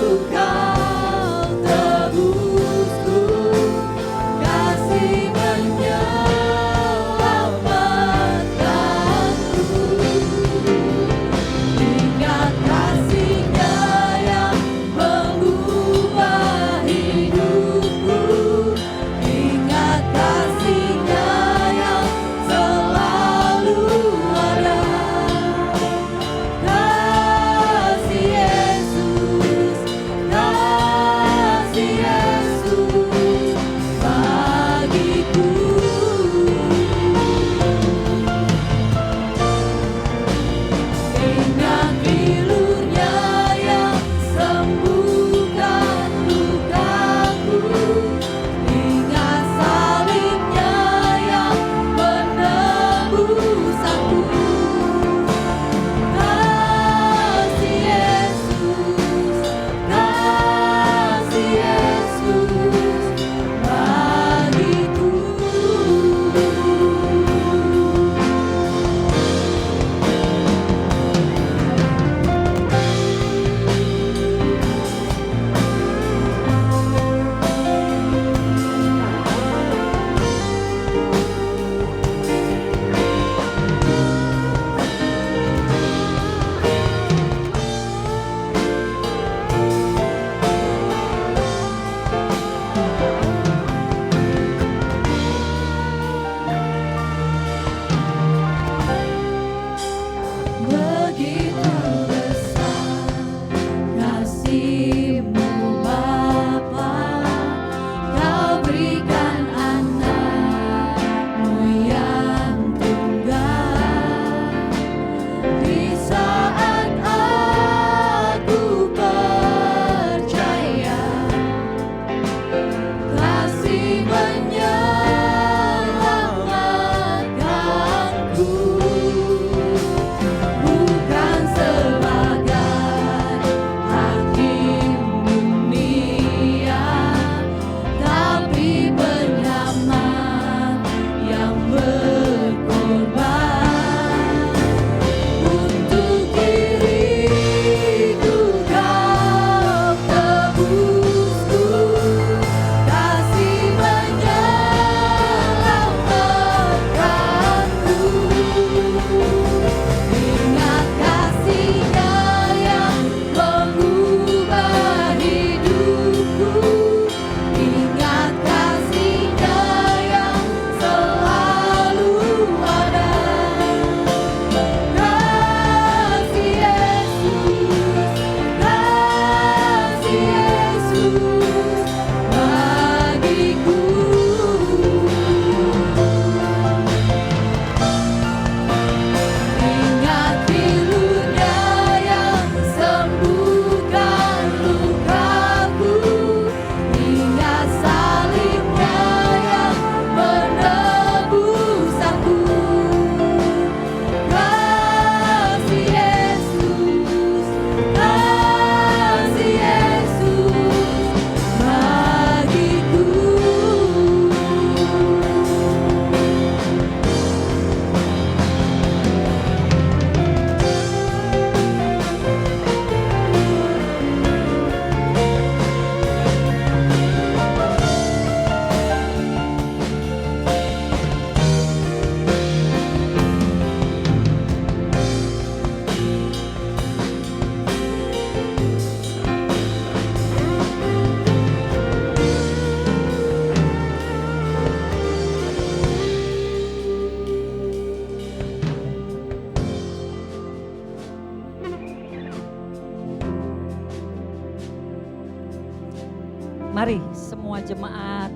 S4: Mari semua jemaat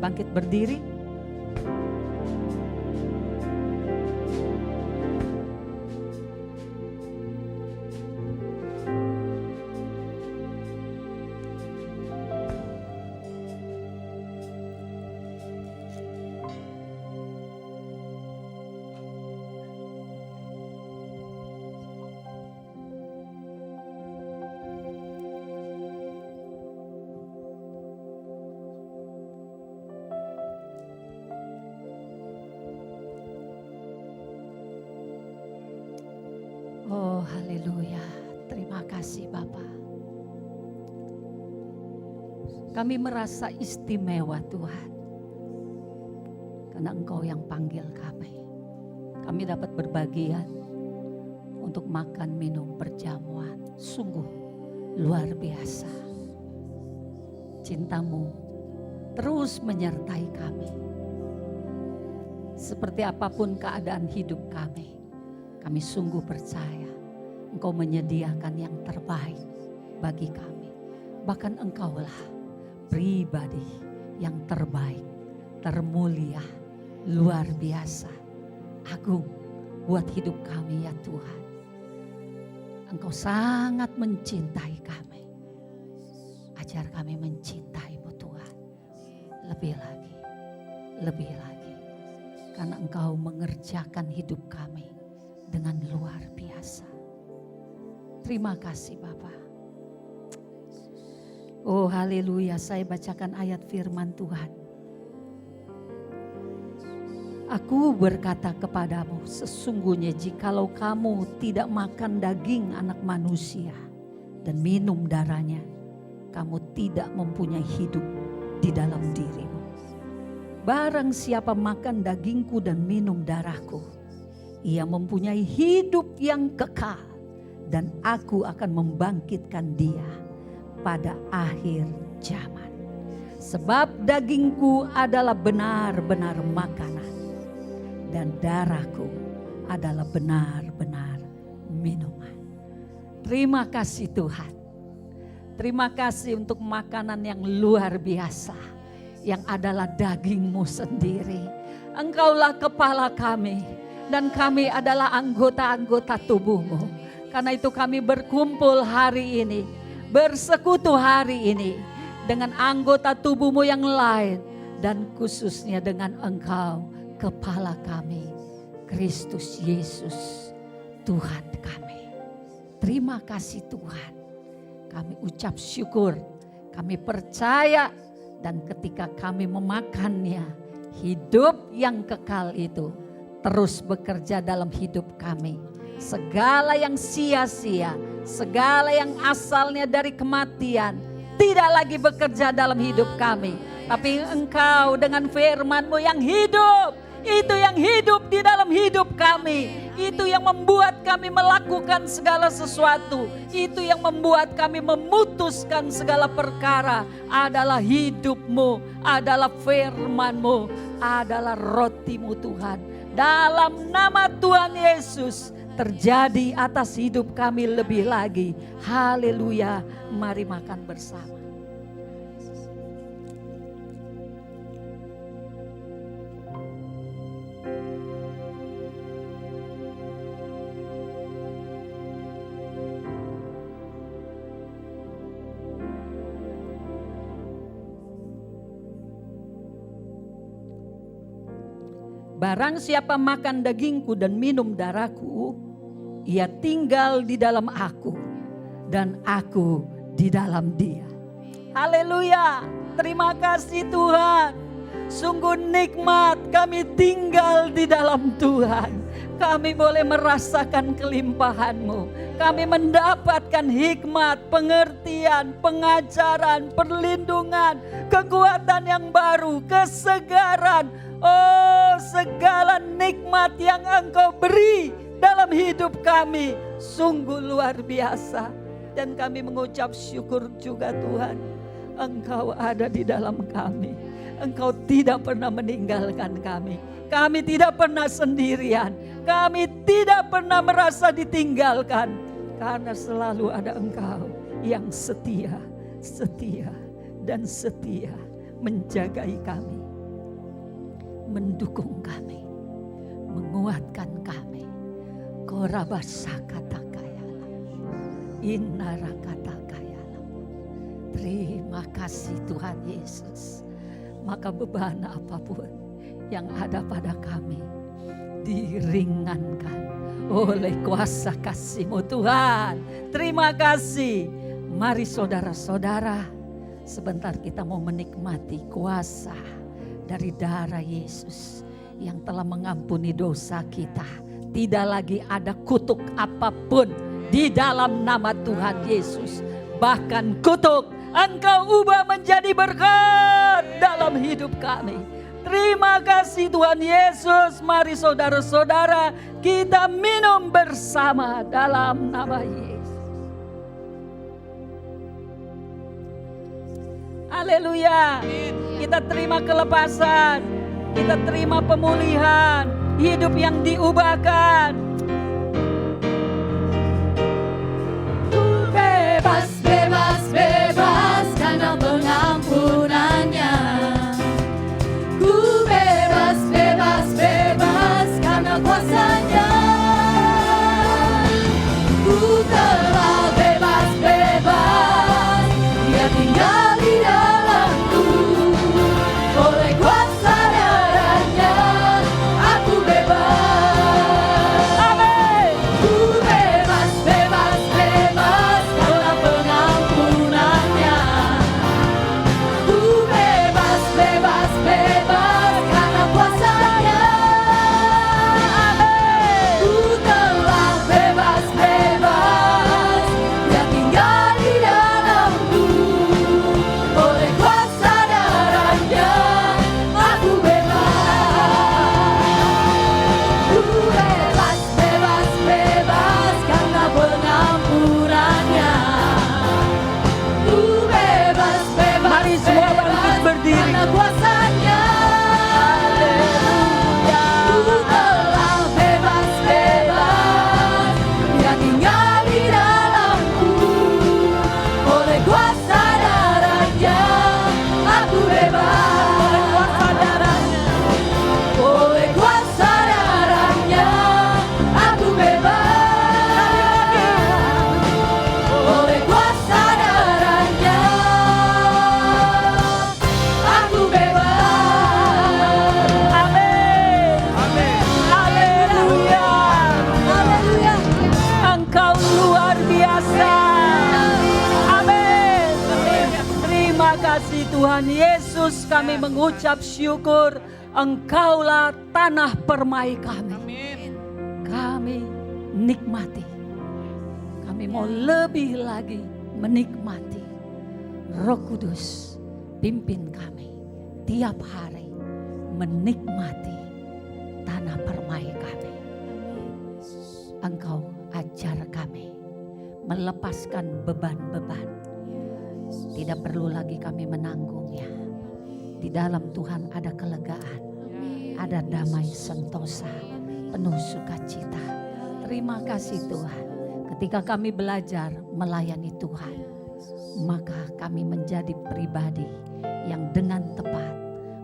S4: bangkit berdiri. Oh haleluya, terima kasih Bapa. Kami merasa istimewa Tuhan, karena Engkau yang panggil kami. Kami dapat berbagian untuk makan minum perjamuan. Sungguh luar biasa. Cintamu terus menyertai kami. Seperti apapun keadaan hidup kami sungguh percaya Engkau menyediakan yang terbaik bagi kami. Bahkan Engkaulah pribadi yang terbaik, termulia, luar biasa, agung buat hidup kami ya Tuhan. Engkau sangat mencintai kami. Ajar kami mencintai-Mu Tuhan. Lebih lagi, lebih lagi. Karena Engkau mengerjakan hidup kami dengan luar biasa. Terima kasih Bapa. Oh haleluya, saya bacakan ayat firman Tuhan. Aku berkata kepadamu, sesungguhnya jikalau kamu tidak makan daging anak manusia dan minum darahnya, kamu tidak mempunyai hidup di dalam dirimu. Barang siapa makan dagingku dan minum darahku, ia mempunyai hidup yang kekal, dan aku akan membangkitkan dia pada akhir zaman. Sebab dagingku adalah benar-benar makanan, dan darahku adalah benar-benar minuman. Terima kasih Tuhan. Terima kasih untuk makanan yang luar biasa, yang adalah daging-Mu sendiri. Engkaulah kepala kami, dan kami adalah anggota-anggota tubuh-Mu. Karena itu kami berkumpul hari ini, bersekutu hari ini dengan anggota tubuh-Mu yang lain, dan khususnya dengan Engkau, kepala kami, Kristus Yesus, Tuhan kami. Terima kasih Tuhan. Kami ucap syukur, kami percaya, dan ketika kami memakannya, hidup yang kekal itu terus bekerja dalam hidup kami. Segala yang sia-sia, segala yang asalnya dari kematian, tidak lagi bekerja dalam hidup kami. Tapi Engkau dengan firman-Mu yang hidup, itu yang hidup di dalam hidup kami. Itu yang membuat kami melakukan segala sesuatu. Itu yang membuat kami memutuskan segala perkara. Adalah hidup-Mu, adalah firman-Mu, adalah roti-Mu Tuhan. Dalam nama Tuhan Yesus terjadi atas hidup kami lebih lagi. Haleluya. Mari makan bersama. Barang siapa makan dagingku dan minum darahku, ia tinggal di dalam aku dan aku di dalam dia. Haleluya, terima kasih Tuhan. Sungguh nikmat kami tinggal di dalam Tuhan. Kami boleh merasakan kelimpahan-Mu. Kami mendapatkan hikmat, pengertian, pengajaran, perlindungan, kekuatan yang baru, kesegaran. Oh, segala nikmat yang Engkau beri dalam hidup kami sungguh luar biasa. Dan kami mengucap syukur juga Tuhan, Engkau ada di dalam kami. Engkau tidak pernah meninggalkan kami. Kami tidak pernah sendirian. Kami tidak pernah merasa ditinggalkan. Karena selalu ada Engkau yang setia, setia, dan setia menjagai kami, mendukung kami, menguatkan kami. Korabasakatakayala, inarakatakayalah. Terima kasih Tuhan Yesus. Maka beban apapun yang ada pada kami diringankan oleh kuasa kasih-Mu Tuhan. Terima kasih. Mari saudara-saudara, sebentar kita mau menikmati kuasa dari darah Yesus yang telah mengampuni dosa kita. Tidak lagi ada kutuk apapun di dalam nama Tuhan Yesus. Bahkan kutuk Engkau ubah menjadi berkat dalam hidup kami. Terima kasih Tuhan Yesus. Mari saudara-saudara kita minum bersama dalam nama Yesus. Haleluya. Kita terima kelepasan. Kita terima pemulihan. Hidup yang diubahkan.
S2: Bebas, bebas, bebas karena pengampunannya. Ku bebas, bebas, bebas karena kuasanya. Ku telah bebas, bebas, Dia tinggal di dalamku. Oleh kuasa darahnya aku bebas.
S4: Amin.
S2: Ku bebas, bebas, bebas karena pengampunannya. Ku bebas, bebas, bebas karena kuasanya. Ku telah bebas, bebas, Dia tinggal di dalamku. Oleh kuasa darahnya aku bebas. Ku bebas, bebas, bebas karena pengampunannya. Ku bebas, bebas,
S4: Mari semua bangkit berdiri.
S2: karena kuasanya. Ku telah bebas, bebas, Dia tinggal di dalamku. Oleh kuasa darahnya aku bebas. Oleh kuasa darahnya aku bebas. Oleh kuasa darahnya aku bebas.
S4: Amin. Haleluya.
S2: Haleluya.
S4: Engkau luar biasa. Amin. Terima kasih Tuhan Yesus. Kami mengucap syukur. Engkaulah tanah permai kami.
S1: Amin.
S4: Kami nikmati. Kami mau lebih lagi menikmati. Roh Kudus pimpin kami tiap hari menikmati tanah permai kami. Engkau ajar kami melepaskan beban-beban. Tidak perlu lagi kami menanggungnya. Di dalam Tuhan ada kelegaan, ada damai sentosa, penuh sukacita. Terima kasih Tuhan. Ketika kami belajar melayani Tuhan, maka kami menjadi pribadi yang dengan tepat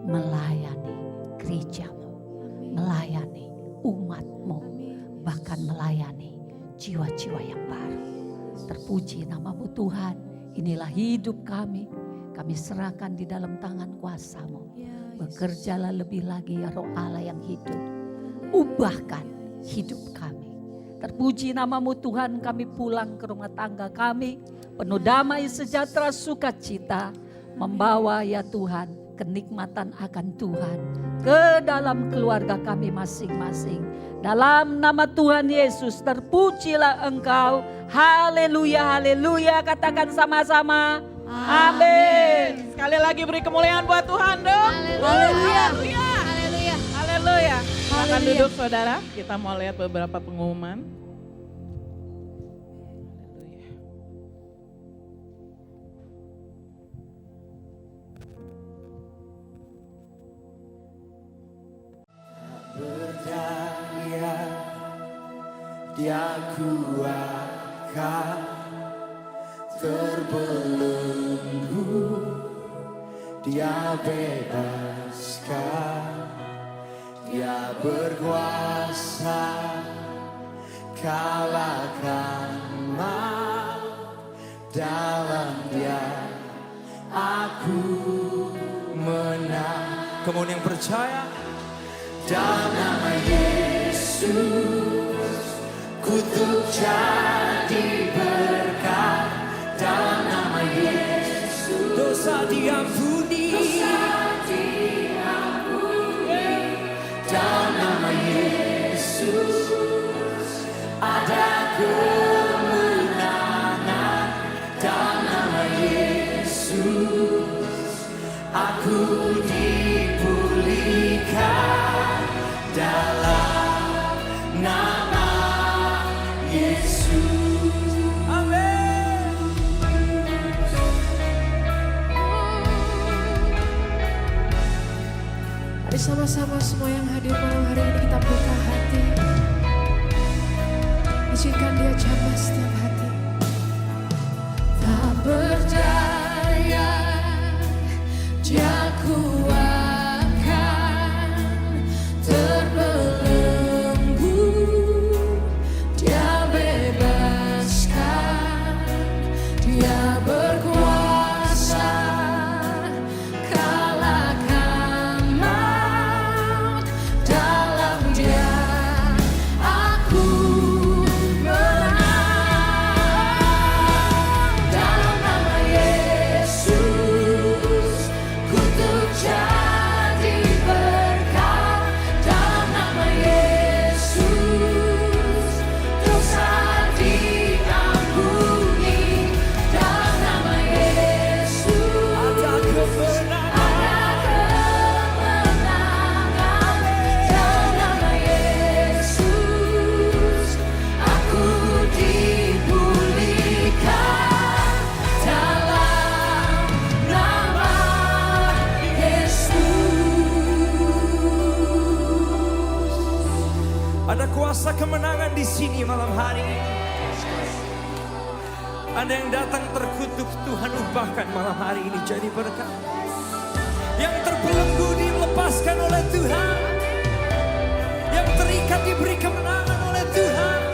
S4: melayani gereja-Mu, melayani umat-Mu, bahkan melayani jiwa-jiwa yang baru. Terpuji nama-Mu Tuhan. Inilah hidup kami. Kami serahkan di dalam tangan kuasa-Mu. Bekerjalah lebih lagi ya Roh Allah yang hidup. Ubahkan hidup kami. Terpuji nama-Mu Tuhan, kami pulang ke rumah tangga kami. Penuh damai, sejahtera, sukacita. Membawa ya Tuhan kenikmatan akan Tuhan ke dalam keluarga kami masing-masing. Dalam nama Tuhan Yesus terpujilah Engkau. Haleluya, haleluya. Katakan sama-sama. Amin.
S1: Sekali lagi beri kemuliaan buat Tuhan dong.
S2: Haleluya.
S1: Haleluya. Haleluya. Silakan duduk saudara. Kita mau lihat beberapa pengumuman. Haleluya.
S5: Berdaya Dia kuatkan terbelenggu Dia bebaskan, Dia berkuasa, kalahkan maut. Dalam Dia aku menang.
S6: Kemudian yang percaya
S5: Dalam nama Yesus kutuk jadi berkat. Dalam nama Yesus
S6: dosa diampuni.
S5: dalam nama Yesus ada kemenangan. Dalam nama Yesus aku dipulihkan. Dalam nama Yesus.
S6: Amin.
S2: Mari sama-sama semua yang hadir malam hari ini kita buka hati. Izinkan Dia jamah setiap hati. Tak berdaya Dia kuatkan, terbelenggu Dia bebaskan, Dia berkuasa, kalahkan maut. Dalam Dia aku menang. Dalam nama Yesus kutuk jadi berkat. Dalam nama Yesus dosa diampuni. Dalam nama Yesus
S6: Ada kemenangan.
S2: Dalam nama Yesus aku dipulihkan. Dalam nama Yesus.
S6: Ada kuasa kemenangan di sini malam hari ini. Ada yang datang terkutuk, Tuhan ubahkan malam hari ini jadi berkat. Yang terbelenggu dilepaskan oleh Tuhan. Yang terikat diberi kemenangan oleh Tuhan.